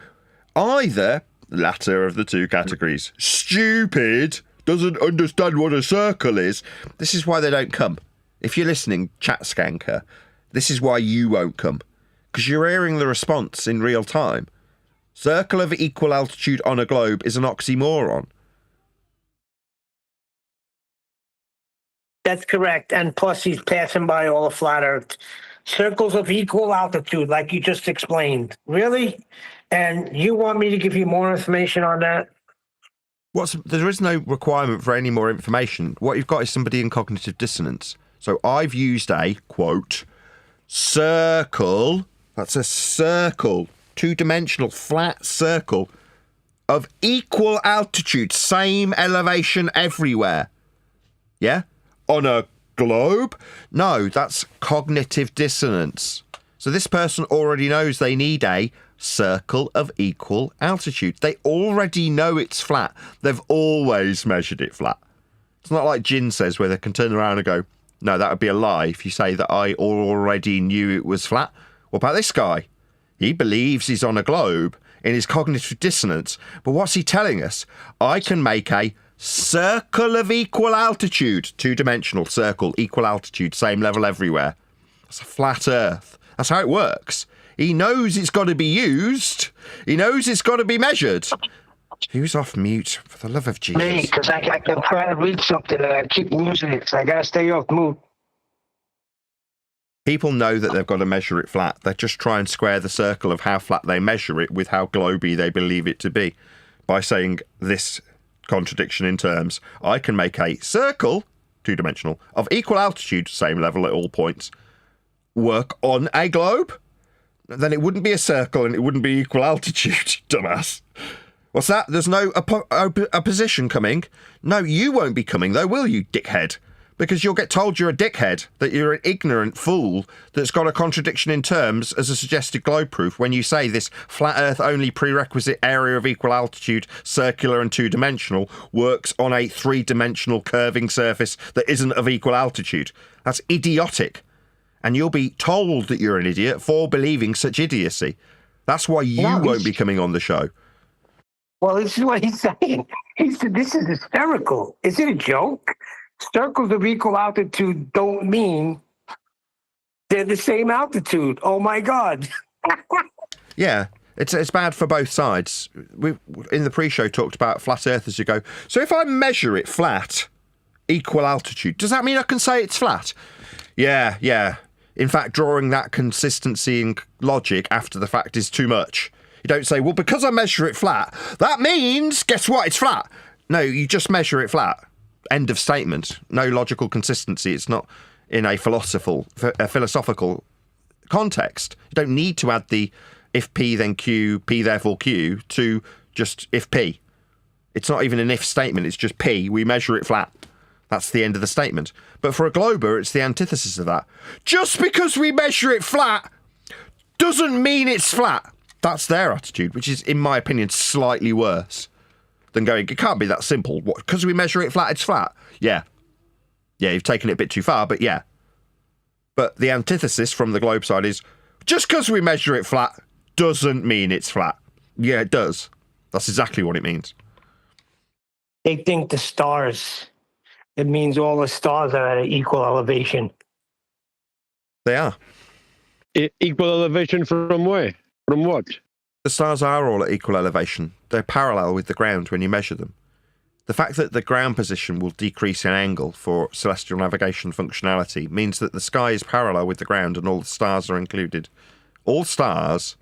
Either, latter of the two categories, stupid, doesn't understand what a circle is. This is why they don't come. If you're listening, chat skanker, this is why you won't come. Because you're hearing the response in real time. Circle of equal altitude on a globe is an oxymoron. That's correct. And plus, he's passing by all of flat Earth. Circles of equal altitude, like you just explained. Really? And you want me to give you more information on that? There is no requirement for any more information. What you've got is somebody in cognitive dissonance. So I've used a, quote, circle, that's a circle, two-dimensional flat circle of equal altitude, same elevation everywhere. Yeah? On a globe? No, that's cognitive dissonance. So this person already knows they need a circle of equal altitude. They already know it's flat. They've always measured it flat. It's not like Jin says where they can turn around and go, no, that would be a lie if you say that I already knew it was flat. What about this guy? He believes he's on a globe in his cognitive dissonance, but what's he telling us? I can make a circle of equal altitude, two-dimensional circle, equal altitude, same level everywhere. It's a flat Earth. That's how it works. He knows it's got to be used. He knows it's got to be measured. Who's off mute? For the love of Jesus. Me, because I'm trying to read something and I keep losing it, so I got to stay off mute. People know that they've got to measure it flat. They just try and square the circle of how flat they measure it with how globy they believe it to be. By saying this contradiction in terms, I can make a circle, two-dimensional, of equal altitude, same level at all points, work on a globe? Then it wouldn't be a circle and it wouldn't be equal altitude, dumbass. What's that? There's no opposition coming? No, you won't be coming though, will you, dickhead? Because you'll get told you're a dickhead, that you're an ignorant fool that's got a contradiction in terms as a suggested globe proof when you say this flat Earth only prerequisite area of equal altitude, circular and two-dimensional, works on a three-dimensional curving surface that isn't of equal altitude. That's idiotic. And you'll be told that you're an idiot for believing such idiocy. That's why you won't be coming on the show. Well, this is what he's saying. He said, this is hysterical. Is it a joke? Circles of equal altitude don't mean they're the same altitude. Oh, my God. Yeah, it's bad for both sides. We in the pre-show talked about flat earthers who go, so if I measure it flat, equal altitude, does that mean I can say it's flat? Yeah. In fact, drawing that consistency and logic after the fact is too much. You don't say, well, because I measure it flat, that means, guess what, it's flat. No, you just measure it flat. End of statement. No logical consistency. It's not in a philosophical context. You don't need to add the if P then Q, P therefore Q to just if P. It's not even an if statement. It's just P. We measure it flat. That's the end of the statement. But for a glober, it's the antithesis of that. Just because we measure it flat doesn't mean it's flat. That's their attitude, which is, in my opinion, slightly worse than going, it can't be that simple. What? Because we measure it flat, it's flat. Yeah, you've taken it a bit too far, but yeah. But the antithesis from the globe side is, just because we measure it flat doesn't mean it's flat. Yeah, it does. That's exactly what it means. They think the stars, it means all the stars are at an equal elevation. They are. Equal elevation from where? From what? The stars are all at equal elevation. They're parallel with the ground when you measure them. The fact that the ground position will decrease in angle for celestial navigation functionality means that the sky is parallel with the ground and all the stars are included. All stars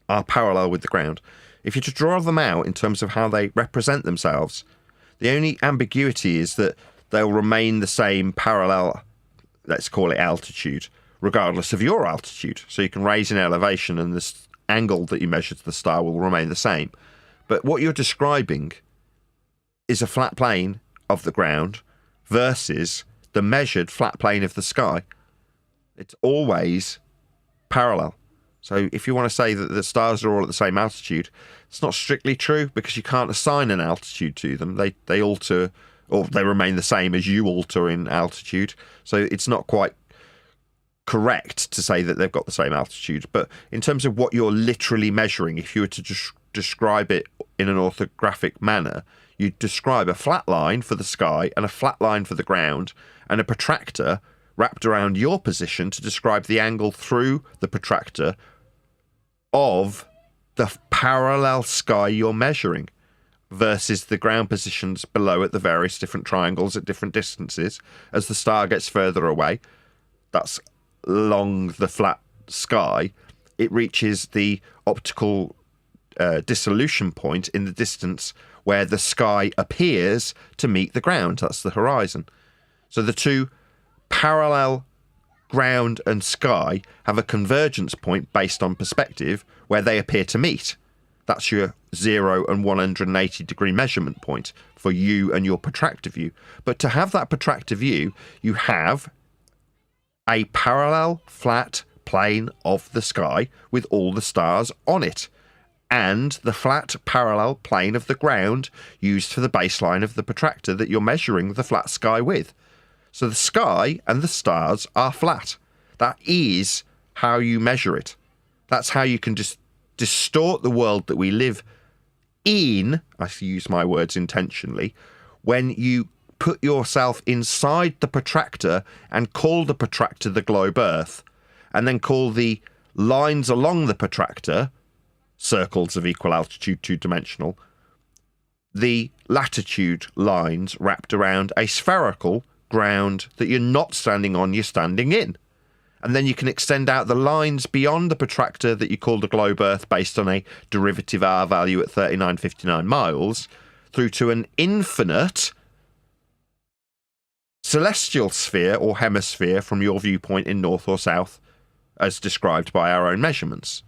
are parallel with the ground. If you to draw them out in terms of how they represent themselves, the only ambiguity is that they'll remain the same parallel, let's call it altitude, regardless of your altitude. So you can raise in elevation and this angle that you measure to the star will remain the same. But what you're describing is a flat plane of the ground versus the measured flat plane of the sky. It's always parallel. So if you want to say that the stars are all at the same altitude, it's not strictly true because you can't assign an altitude to them. They alter, or they remain the same as you alter in altitude. So it's not quite correct to say that they've got the same altitude. But in terms of what you're literally measuring, if you were to just describe it in an orthographic manner, you'd describe a flat line for the sky and a flat line for the ground and a protractor wrapped around your position to describe the angle through the protractor of the parallel sky you're measuring versus the ground positions below at the various different triangles at different distances. As the star gets further away, that's along the flat sky, it reaches the optical dissolution point in the distance where the sky appears to meet the ground. That's the horizon. So the two parallel ground and sky have a convergence point based on perspective where they appear to meet. That's your 0 and 180 degree measurement point for you and your protractor view. But to have that protractor view, you have a parallel flat plane of the sky with all the stars on it, and the flat parallel plane of the ground used for the baseline of the protractor that you're measuring the flat sky with. So the sky and the stars are flat. That is how you measure it. That's how you can just distort the world that we live in, I use my words intentionally, when you put yourself inside the protractor and call the protractor the globe Earth, and then call the lines along the protractor circles of equal altitude, two-dimensional, the latitude lines wrapped around a spherical ground that you're not standing on, you're standing in. And then you can extend out the lines beyond the protractor that you call the globe Earth based on a derivative R value at 3959 miles through to an infinite celestial sphere or hemisphere from your viewpoint in north or south as described by our own measurements,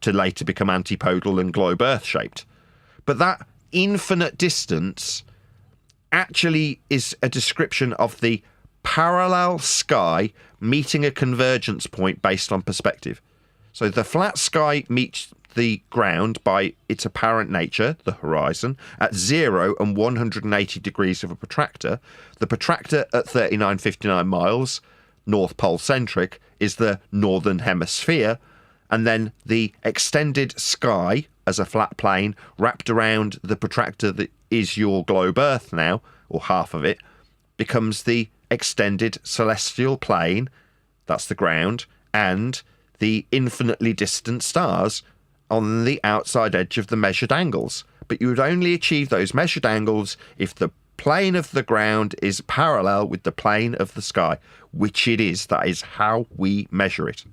to later become antipodal and globe Earth shaped. But that infinite distance actually is a description of the parallel sky meeting a convergence point based on perspective. So the flat sky meets the ground by its apparent nature, the horizon, at 0 and 180 degrees of a protractor. The protractor at 3959 miles, North Pole centric, is the northern hemisphere, and then the extended sky as a flat plane wrapped around the protractor that is your globe Earth now, or half of it, becomes the extended celestial plane, that's the ground, and the infinitely distant stars on the outside edge of the measured angles. But you would only achieve those measured angles if the plane of the ground is parallel with the plane of the sky, which it is. That is how we measure it.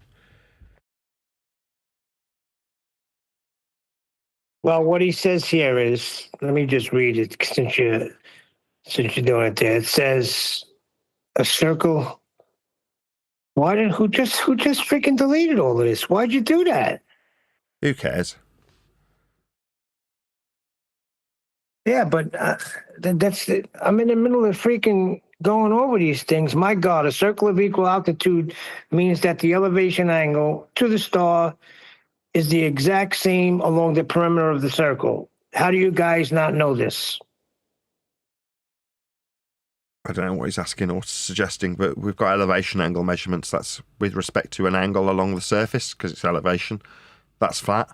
Well, what he says here is, let me just read it since you're doing it there. It says a circle. Who just freaking deleted all of this? Why'd you do that? Who cares? Yeah, but I'm in the middle of freaking going over these things. My God, a circle of equal altitude means that the elevation angle to the star is the exact same along the perimeter of the circle. How do you guys not know this? I don't know what he's asking or suggesting, but we've got elevation angle measurements. That's with respect to an angle along the surface because it's elevation. That's flat.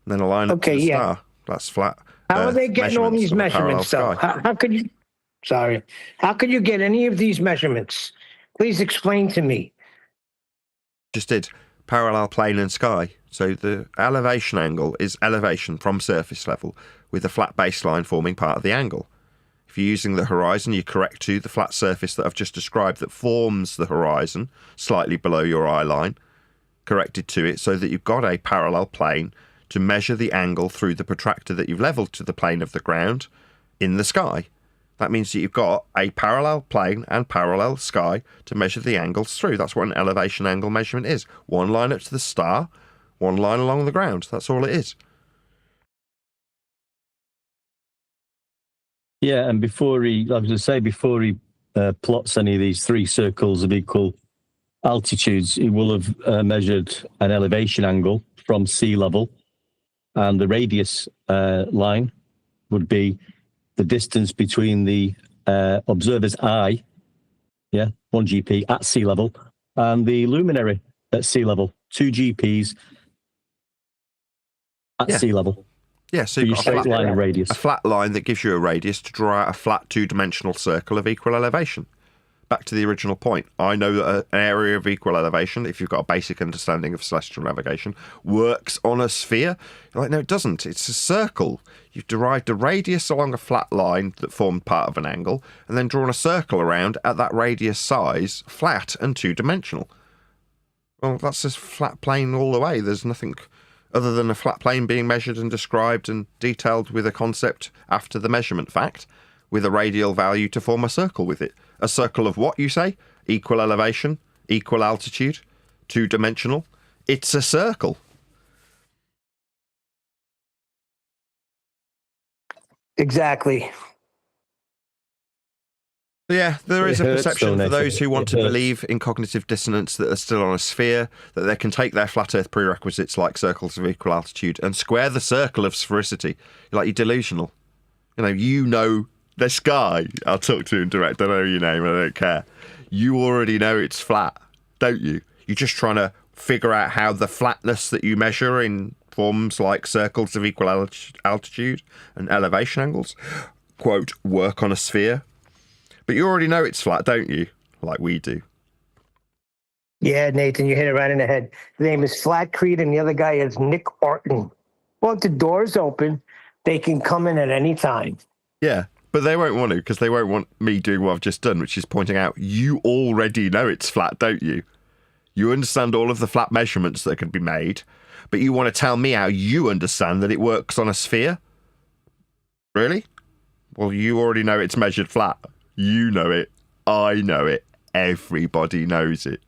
And then a line up to the star. That's flat. How are they getting all these measurements, though? How could you... Sorry. How could you get any of these measurements? Please explain to me. Just did. Parallel plane and sky. So the elevation angle is elevation from surface level with a flat baseline forming part of the angle. If you're using the horizon, you correct to the flat surface that I've just described that forms the horizon slightly below your eye line, corrected to it so that you've got a parallel plane to measure the angle through the protractor that you've leveled to the plane of the ground in the sky. That means that you've got a parallel plane and parallel sky to measure the angles through. That's what an elevation angle measurement is. One line up to the star, one line along the ground. That's all it is. Yeah, and before he plots any of these three circles of equal altitudes, he will have measured an elevation angle from sea level, and the radius line would be the distance between the observer's eye, 1 GP at sea level, and the luminary at sea level, 2 GPs at sea level. Yeah, so you've got straight line of radius. A flat line that gives you a radius to draw out a flat two-dimensional circle of equal elevation. Back to the original point, I know that an area of equal elevation, if you've got a basic understanding of celestial navigation, works on a sphere. You're like, no, it doesn't. It's a circle. You've derived a radius along a flat line that formed part of an angle, and then drawn a circle around at that radius size, flat and two-dimensional. Well, that's just flat plane all the way. There's nothing other than a flat plane being measured and described and detailed with a concept after the measurement fact, with a radial value to form a circle with it. A circle of what, you say? Equal elevation, equal altitude, two-dimensional. It's a circle. Exactly. Yeah, there is a perception for those who want to believe in cognitive dissonance that they're still on a sphere, that they can take their flat Earth prerequisites like circles of equal altitude and square the circle of sphericity. You're delusional. You know the sky. I'll talk to you in direct. I know your name. I don't care. You already know it's flat, don't you? You're just trying to figure out how the flatness that you measure in forms like circles of equal altitude and elevation angles, quote, work on a sphere. But you already know it's flat, don't you? Like we do. Yeah, Nathan, you hit it right in the head. His name is Flat Creed, and the other guy is Nick Orton. Well, if the door's open, they can come in at any time. Yeah, but they won't want to, because they won't want me doing what I've just done, which is pointing out you already know it's flat, don't you? You understand all of the flat measurements that can be made, but you want to tell me how you understand that it works on a sphere? Really? Well, you already know it's measured flat. You know it. I know it. Everybody knows it.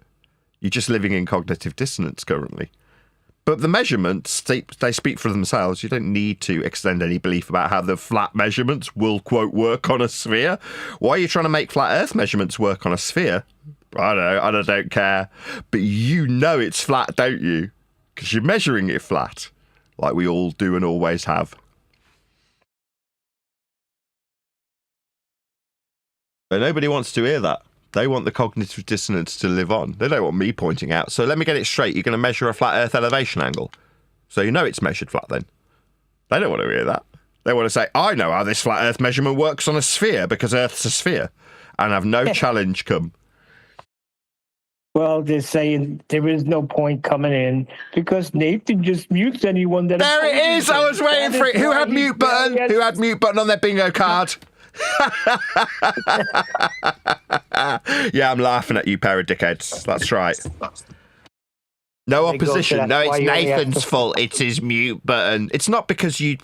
You're just living in cognitive dissonance currently. But the measurements, they speak for themselves. You don't need to extend any belief about how the flat measurements will, quote, work on a sphere. Why are you trying to make flat Earth measurements work on a sphere? I don't care. But you know it's flat, don't you? Because you're measuring it flat, like we all do and always have. But nobody wants to hear that. They want the cognitive dissonance to live on. They don't want me pointing out. So let me get it straight. You're going to measure a flat Earth elevation angle. So you know it's measured flat then. They don't want to hear that. They want to say, I know how this flat Earth measurement works on a sphere because Earth's a sphere. And have no challenge come. Well, they're saying there is no point coming in because Nathan just mutes anyone that... There it is! I was waiting for it. Who had mute button? Who had mute button on their bingo card? Yeah, I'm laughing at you, pair of dickheads. That's right. No opposition. No, it's Nathan's fault. It's his mute button. It's not because you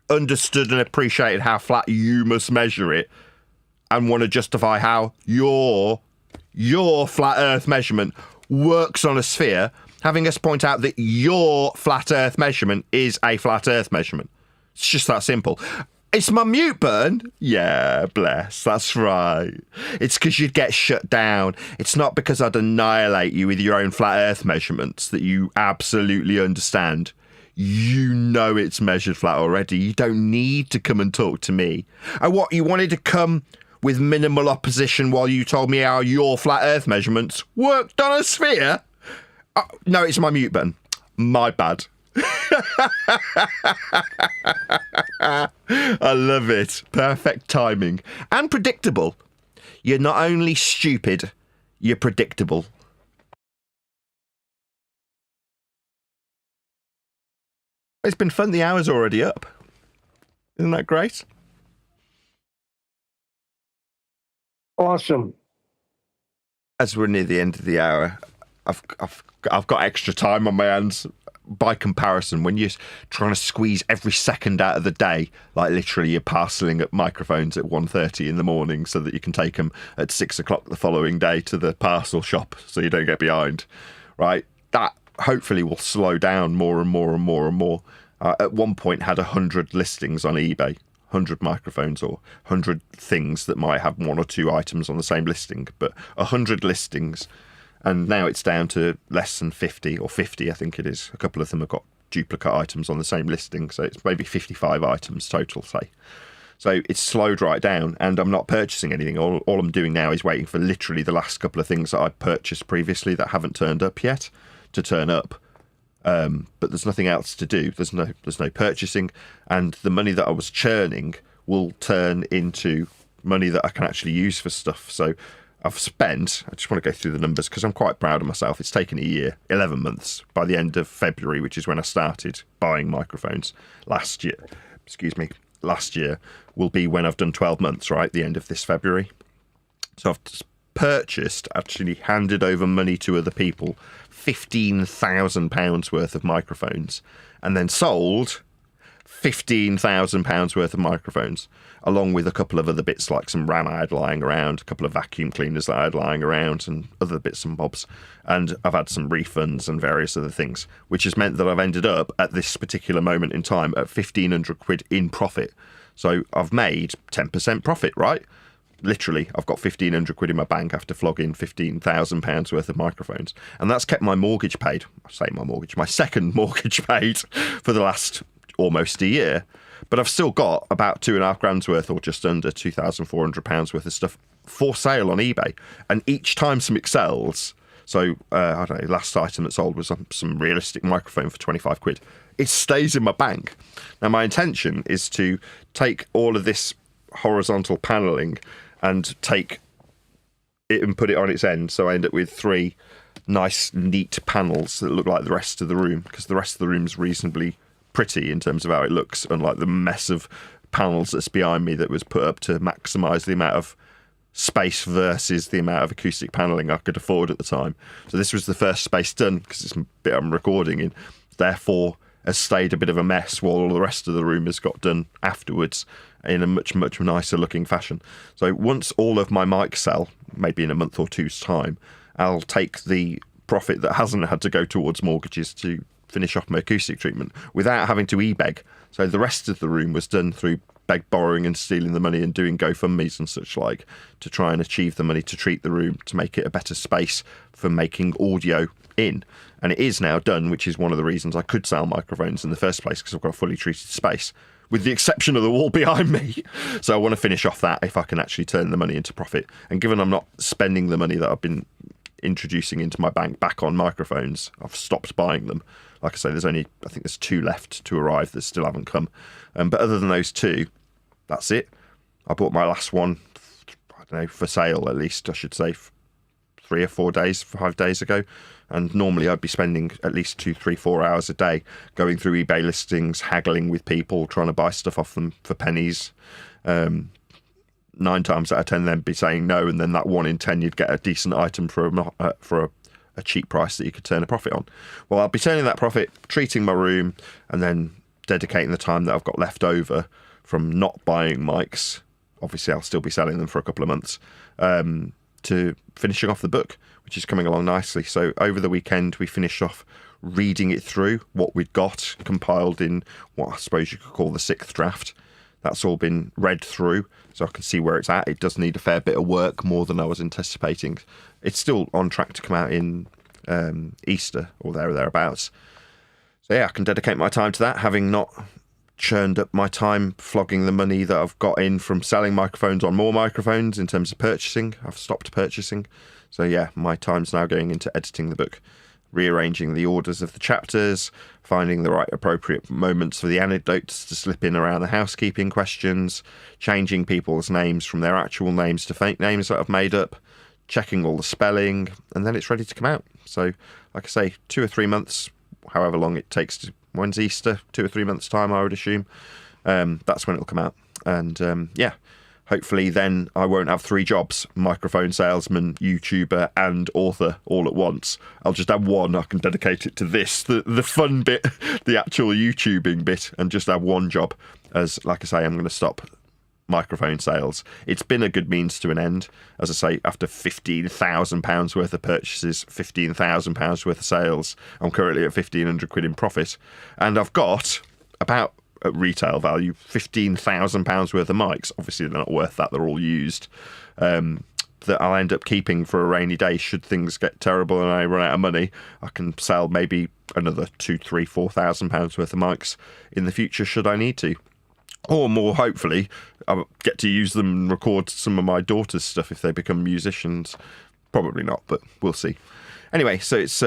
understood and appreciated how flat you must measure it and want to justify how your flat Earth measurement works on a sphere, having us point out that your flat Earth measurement is a flat Earth measurement. It's just that simple. It's my mute button. Yeah, bless. That's right. It's because you'd get shut down. It's not because I'd annihilate you with your own flat Earth measurements that you absolutely understand. You know it's measured flat already. You don't need to come and talk to me. And what, you wanted to come with minimal opposition while you told me how your flat Earth measurements worked on a sphere? No, it's my mute button. My bad. I love it. Perfect timing. And predictable. You're not only stupid, you're predictable. It's been fun. The hour's already up. Isn't that great? Awesome. As we're near the end of the hour, I've got extra time on my hands. By comparison, when you're trying to squeeze every second out of the day, like literally you're parceling up microphones at 1:30 in the morning so that you can take them at 6 o'clock the following day to the parcel shop so you don't get behind, right? That hopefully will slow down more and more and more and more. At one point had 100 listings on eBay, 100 microphones or 100 things that might have one or two items on the same listing, but 100 listings. And now it's down to less than 50 or 50, I think it is. A couple of them have got duplicate items on the same listing, so it's maybe 55 items total, say. So it's slowed right down, and I'm not purchasing anything. All I'm doing now is waiting for literally the last couple of things that I purchased previously that haven't turned up yet to turn up. But there's nothing else to do. There's no purchasing, and the money that I was churning will turn into money that I can actually use for stuff. So I've spent, I just want to go through the numbers because I'm quite proud of myself. It's taken a year, 11 months. By the end of February, which is when I started buying microphones last year, will be when I've done 12 months, right? The end of this February. So I've purchased, actually handed over money to other people, £15,000 worth of microphones, and then sold £15,000 worth of microphones, along with a couple of other bits like some RAM I had lying around, a couple of vacuum cleaners that I had lying around, and other bits and bobs. And I've had some refunds and various other things, which has meant that I've ended up at this particular moment in time at 1,500 quid in profit. So I've made 10% profit, right? Literally, I've got 1,500 quid in my bank after flogging £15,000 worth of microphones. And that's kept my mortgage paid. I say my second mortgage paid for the last almost a year. But I've still got about £2,500 worth, or just under £2,400 worth of stuff for sale on eBay. And each time something sells, so I don't know, last item that sold was some realistic microphone for 25 quid. It stays in my bank. Now, my intention is to take all of this horizontal paneling and take it and put it on its end. So I end up with 3 nice, neat panels that look like the rest of the room, because the rest of the room's reasonably pretty in terms of how it looks, unlike the mess of panels that's behind me that was put up to maximise the amount of space versus the amount of acoustic paneling I could afford at the time. So this was the first space done, because it's a bit I'm recording in, therefore has stayed a bit of a mess while all the rest of the room has got done afterwards in a much, much nicer looking fashion. So once all of my mics sell, maybe in a month or two's time, I'll take the profit that hasn't had to go towards mortgages to finish off my acoustic treatment without having to e-beg. So the rest of the room was done through borrowing and stealing the money and doing GoFundMes and such like to try and achieve the money to treat the room, to make it a better space for making audio in. And it is now done, which is one of the reasons I could sell microphones in the first place, because I've got a fully treated space, with the exception of the wall behind me. So I want to finish off that if I can actually turn the money into profit. And given I'm not spending the money that I've been introducing into my bank back on microphones, I've stopped buying them. Like I say, I think there's 2 left to arrive that still haven't come. But other than those 2, that's it. I bought my last one, I don't know, for sale at least, I should say, 3 or 4 days, 5 days ago. And normally I'd be spending at least 2, 3, 4 hours a day going through eBay listings, haggling with people, trying to buy stuff off them for pennies. 9 times out of 10 they'd be saying no, and then that 1 in 10 you'd get a decent item for a cheap price that you could turn a profit on. Well, I'll be turning that profit, treating my room, and then dedicating the time that I've got left over from not buying mics. Obviously, I'll still be selling them for a couple of months, to finishing off the book, which is coming along nicely. So over the weekend, we finished off reading it through, what we'd got compiled in what I suppose you could call the 6th draft. That's all been read through, so I can see where it's at. It does need a fair bit of work, more than I was anticipating. It's still on track to come out in Easter or there or thereabouts. So yeah, I can dedicate my time to that, having not churned up my time flogging the money that I've got in from selling microphones on more microphones in terms of purchasing. I've stopped purchasing. So yeah, my time's now going into editing the book, rearranging the orders of the chapters, finding the right appropriate moments for the anecdotes to slip in around the housekeeping questions, changing people's names from their actual names to fake names that I've made up, checking all the spelling, and then it's ready to come out. So, like I say, 2 or 3 months, however long it takes to When's Easter? 2 or 3 months' time, I would assume. That's when it'll come out. And yeah, hopefully then I won't have 3 jobs: microphone salesman, YouTuber, and author all at once. I'll just have one. I can dedicate it to this, the fun bit, the actual YouTubing bit, and just have one job. As, like I say, I'm going to stop microphone sales. It's been a good means to an end. As I say, after £15,000 worth of purchases, £15,000 worth of sales, I'm currently at 1,500 quid in profit. And I've got about, at retail value, £15,000 worth of mics. Obviously, they're not worth that. They're all used. That I'll end up keeping for a rainy day should things get terrible and I run out of money. I can sell maybe another £2,000, £3,000, £4,000 worth of mics in the future should I need to. Or more, hopefully, I'll get to use them and record some of my daughter's stuff if they become musicians. Probably not, but we'll see. Anyway, so it's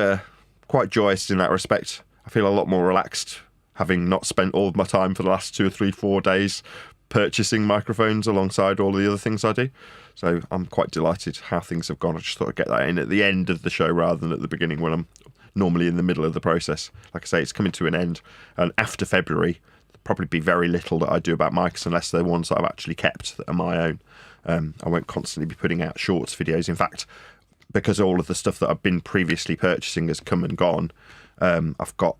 quite joyous in that respect. I feel a lot more relaxed, having not spent all of my time for the last 2 or 3, 4 days purchasing microphones alongside all the other things I do. So I'm quite delighted how things have gone. I just thought I'd get that in at the end of the show rather than at the beginning when I'm normally in the middle of the process. Like I say, it's coming to an end. And after February, probably be very little that I do about mics unless they're ones that I've actually kept that are my own. I won't constantly be putting out shorts videos. In fact, because all of the stuff that I've been previously purchasing has come and gone, I've got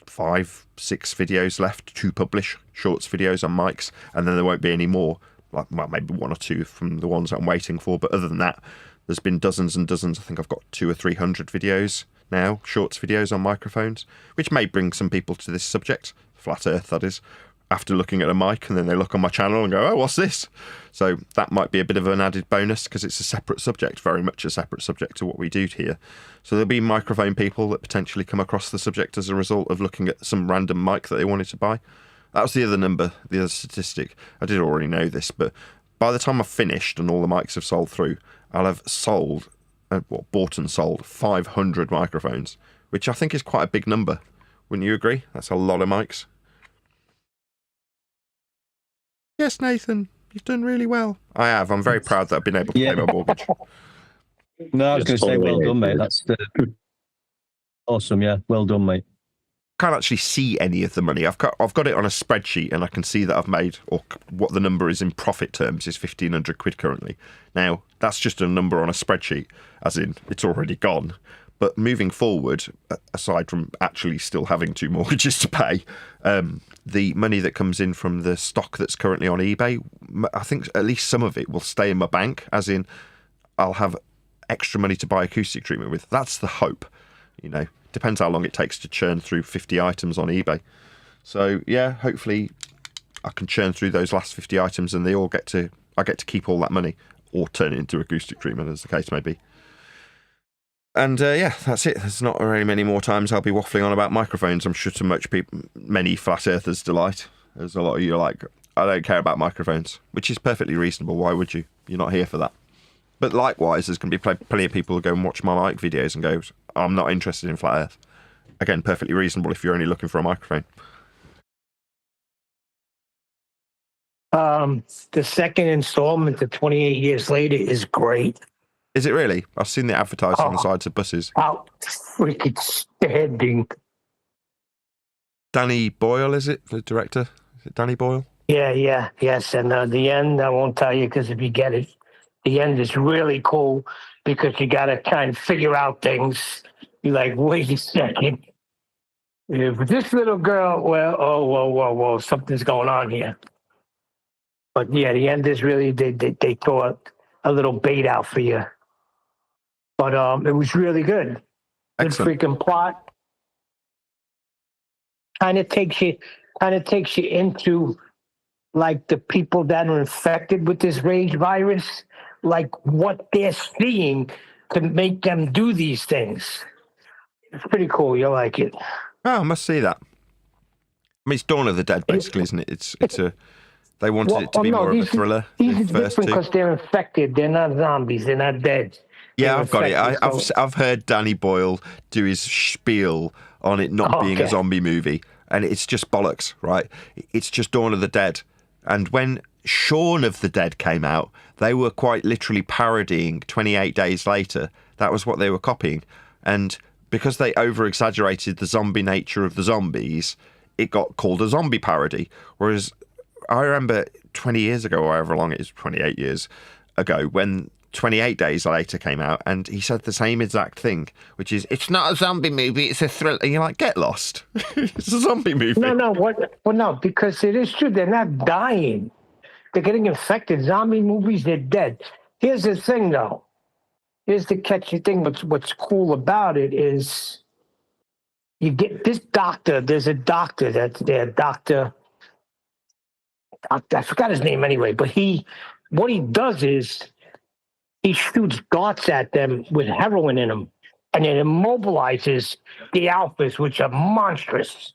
5, 6 videos left to publish, shorts videos on mics, and then there won't be any more, like, well, maybe 1 or 2 from the ones that I'm waiting for. But other than that, there's been dozens and dozens. I think I've got 200 or 300 videos now, shorts videos on microphones, which may bring some people to this subject, flat earth that is, after looking at a mic, and then they look on my channel and go, oh, what's this? So that might be a bit of an added bonus because it's a separate subject, very much a separate subject to what we do here. So there'll be microphone people that potentially come across the subject as a result of looking at some random mic that they wanted to buy. That was the other number, the other statistic. I did already know this, but by the time I've finished and all the mics have sold through, I'll have sold, bought and sold 500 microphones, which I think is quite a big number. Wouldn't you agree? That's a lot of mics. Yes, Nathan, you've done really well. I have. I'm very proud that I've been able to pay my mortgage. No, I was going to say, well done, mate. That's awesome. Yeah, well done, mate. Can't actually see any of the money. I've got it on a spreadsheet, and I can see that I've made, or what the number is in profit terms is 1,500 quid currently. Now, that's just a number on a spreadsheet, as in it's already gone. But moving forward, aside from actually still having 2 mortgages to pay, the money that comes in from the stock that's currently on eBay, I think at least some of it will stay in my bank, as in I'll have extra money to buy acoustic treatment with. That's the hope, you know. Depends how long it takes to churn through 50 items on eBay. So yeah, hopefully I can churn through those last 50 items and I get to keep all that money, or turn it into acoustic treatment, as the case may be. And yeah, that's it. There's not really many more times I'll be waffling on about microphones. I'm sure to many flat earthers' delight. There's a lot of you are like, I don't care about microphones, which is perfectly reasonable. Why would you? You're not here for that. But likewise, there's going to be plenty of people who go and watch my mic videos and go, I'm not interested in flat earth. Again, perfectly reasonable if you're only looking for a microphone. The second installment to 28 Years Later is great. Is it really? I've seen the advertised on the sides of buses. Out freaking standing. Danny Boyle, is it? The director? Is it Danny Boyle? Yes. And the end, I won't tell you because if you get it, the end is really cool because you got to kind of figure out things. You're like, wait a second. If this little girl, well, whoa, something's going on here. But yeah, the end is really, they throw a little bait out for you. But it was really good. Excellent. Good freaking plot. Kind of takes you into like the people that are infected with this rage virus, like what they're seeing to make them do these things. It's pretty cool. You'll like it. Oh, I must see that. I mean, it's Dawn of the Dead, basically, isn't it? It's a. They wanted it to be more of a thriller. These are different because they're infected. They're not zombies. They're not dead. Yeah, I've got it. I've heard Danny Boyle do his spiel on it not being a zombie movie, and it's just bollocks, right? It's just Dawn of the Dead. And when Shaun of the Dead came out, they were quite literally parodying 28 Days Later. That was what they were copying. And because they over-exaggerated the zombie nature of the zombies, it got called a zombie parody. Whereas I remember 20 years ago, or however long it is, 28 years ago, when 28 Days Later came out, and he said the same exact thing, which is, it's not a zombie movie, it's a thriller. And you're like, get lost. It's a zombie movie. No, well, no, because it is true. They're not dying. They're getting infected. Zombie movies, they're dead. Here's the thing, though. Here's the catchy thing. What's cool about it is you get this doctor. There's a doctor that's there, Doctor. I forgot his name anyway, but what he does is he shoots darts at them with heroin in them, and it immobilizes the alphas, which are monstrous,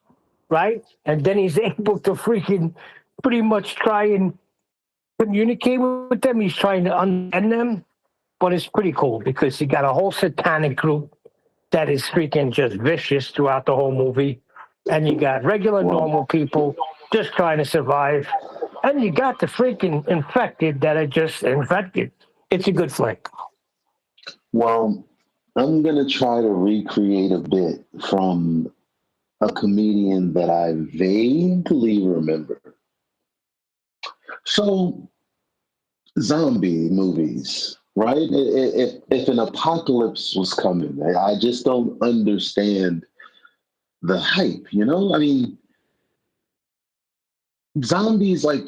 right? And then he's able to freaking pretty much try and communicate with them. He's trying to unend them, but it's pretty cool because you got a whole satanic group that is freaking just vicious throughout the whole movie, and you got regular normal people just trying to survive, and you got the freaking infected that are just infected. It's a good flick. Well, I'm going to try to recreate a bit from a comedian that I vaguely remember. So, zombie movies, right? If an apocalypse was coming, I just don't understand the hype, you know? I mean, zombies, like,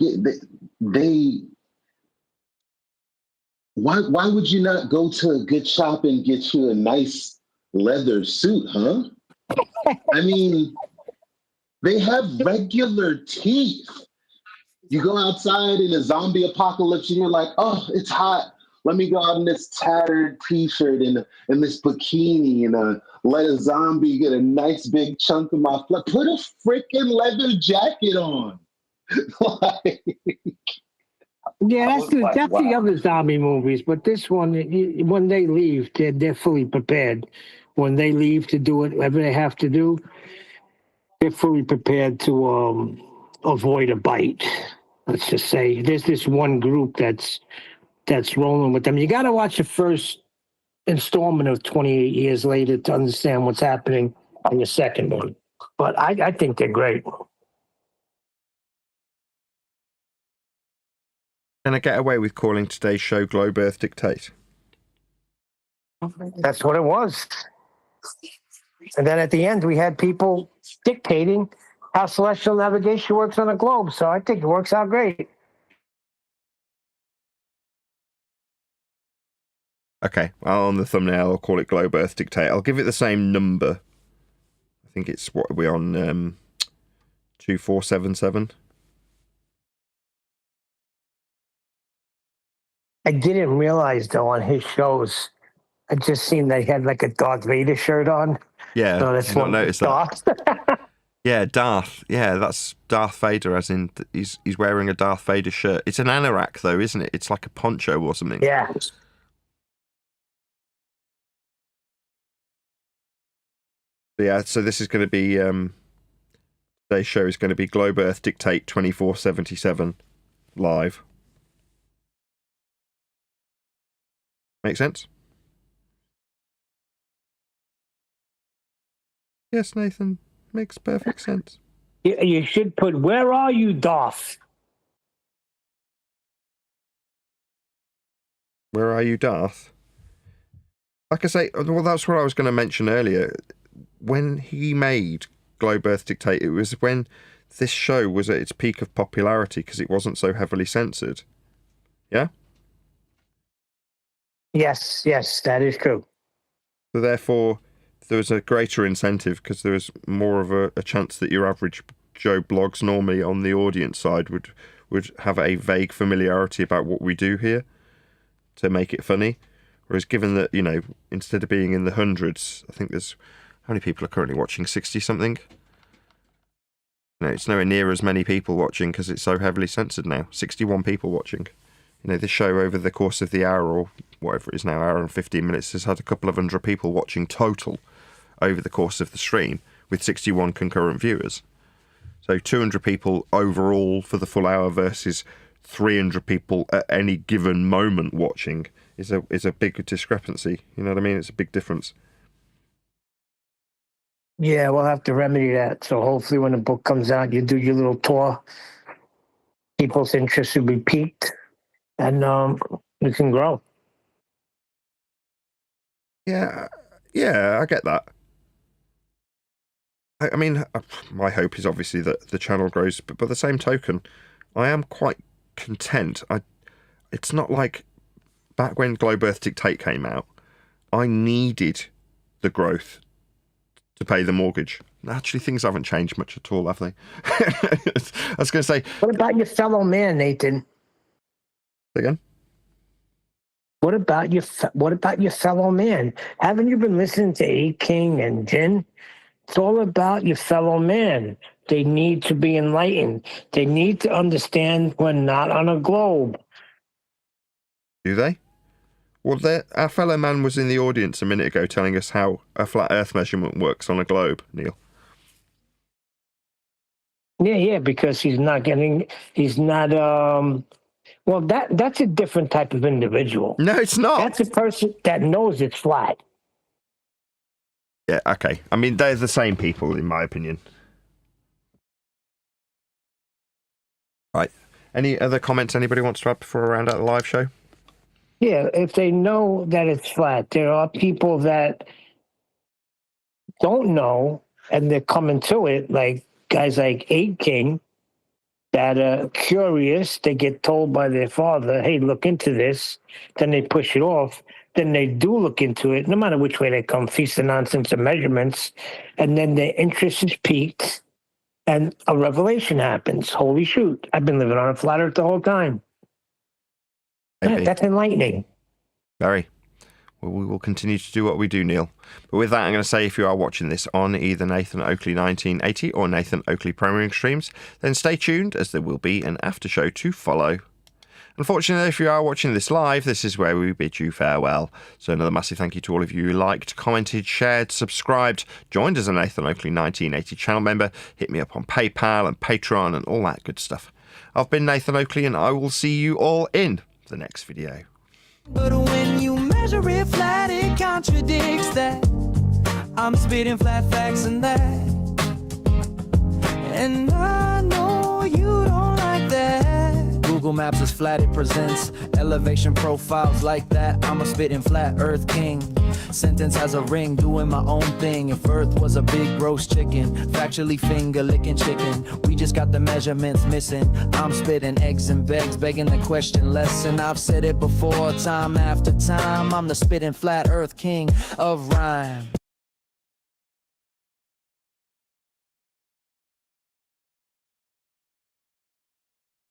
they why would you not go to a good shop and get you a nice leather suit, huh? I mean, they have regular teeth. You go outside in a zombie apocalypse and you're like, oh, it's hot. Let me go out in this tattered t-shirt and this bikini and let a zombie get a nice big chunk of my flesh. Put a freaking leather jacket on. Like, yeah, that's the other zombie movies, but this one, when they leave, they're fully prepared. When they leave to do whatever they have to do, they're fully prepared to avoid a bite. Let's just say there's this one group that's rolling with them. You got to watch the first installment of 28 Years Later to understand what's happening in the second one. But I think they're great. Can I get away with calling today's show Globe Earth Dictate? That's what it was. And then at the end, we had people dictating how celestial navigation works on a globe. So I think it works out great. Okay, on the thumbnail, I'll call it Globe Earth Dictate. I'll give it the same number. I think it's, what are we on, 2477? I didn't realize, though, on his shows, I just seen they had like a Darth Vader shirt on. Yeah, so that's not noticed that. Yeah, Darth. Yeah, that's Darth Vader, as in he's wearing a Darth Vader shirt. It's an anorak, though, isn't it? It's like a poncho or something. Yeah. Yeah, so this is going to be, today's show is going to be Globe Earth Dictate 2477 live. Make sense? Yes, Nathan. Makes perfect sense. You should put, where are you, Darth? Where are you, Darth? Like I say, well, that's what I was going to mention earlier. When he made Globe Earth Dictate, it was when this show was at its peak of popularity because it wasn't so heavily censored. Yeah? Yes, that is true. So therefore, there was a greater incentive because there was more of a chance that your average Joe blogs normally on the audience side would have a vague familiarity about what we do here to make it funny. Whereas given that, you know, instead of being in the hundreds, I think there's, how many people are currently watching? 60-something? No, it's nowhere near as many people watching because it's so heavily censored now. 61 people watching. You know, this show over the course of the hour, or whatever it is now, hour and 15 minutes, has had a couple of hundred people watching total over the course of the stream, with 61 concurrent viewers. So 200 people overall for the full hour versus 300 people at any given moment watching is a big discrepancy. You know what I mean? It's a big difference. Yeah, we'll have to remedy that. So hopefully when the book comes out, you do your little tour. People's interest will be piqued, and we can grow. Yeah, I get that. I mean, my hope is obviously that the channel grows, but by the same token, I am quite content. It's not like back when Globe Earth Dictate came out, I needed the growth to pay the mortgage. Actually, things haven't changed much at all, have they? I was going to say... What about your fellow man, Nathan? Again? What about your fellow man? Haven't you been listening to A King and Jin? It's all about your fellow man. They need to be enlightened. They need to understand we're not on a globe. Do they? Well, our fellow man was in the audience a minute ago telling us how a flat Earth measurement works on a globe, Neil. Yeah, because he's not. Well, that's a different type of individual. No, it's not. That's a person that knows it's flat. Yeah, okay. I mean, they're the same people, in my opinion. Right. Any other comments anybody wants to add before I round out the live show? Yeah, if they know that it's flat, there are people that don't know, and they're coming to it, like guys like 8 King, that are curious. They get told by their father, hey, look into this. Then they push it off. Then they do look into it, no matter which way they come, feast the nonsense of measurements. And then their interest is piqued, and a revelation happens. Holy shoot, I've been living on a flat earth the whole time. Yeah, that's enlightening. Very. Well, we will continue to do what we do, Neil. But with that, I'm going to say if you are watching this on either Nathan Oakley 1980 or Nathan Oakley Premiering Streams, then stay tuned as there will be an after show to follow. Unfortunately, if you are watching this live, this is where we bid you farewell. So another massive thank you to all of you who liked, commented, shared, subscribed, joined as a Nathan Oakley 1980 channel member, hit me up on PayPal and Patreon and all that good stuff. I've been Nathan Oakley, and I will see you all in the next video. But when you measure it flat, it contradicts that. I'm spitting flat facts and that. And I know you don't like that. Google Maps is flat, it presents elevation profiles like that. I'm a spitting flat earth king. Sentence has a ring, doing my own thing. If Earth was a big roast chicken, factually finger licking chicken, we just got the measurements missing. I'm spitting eggs and begs, begging the question lesson. I've said it before, time after time. I'm the spitting flat earth king of rhyme.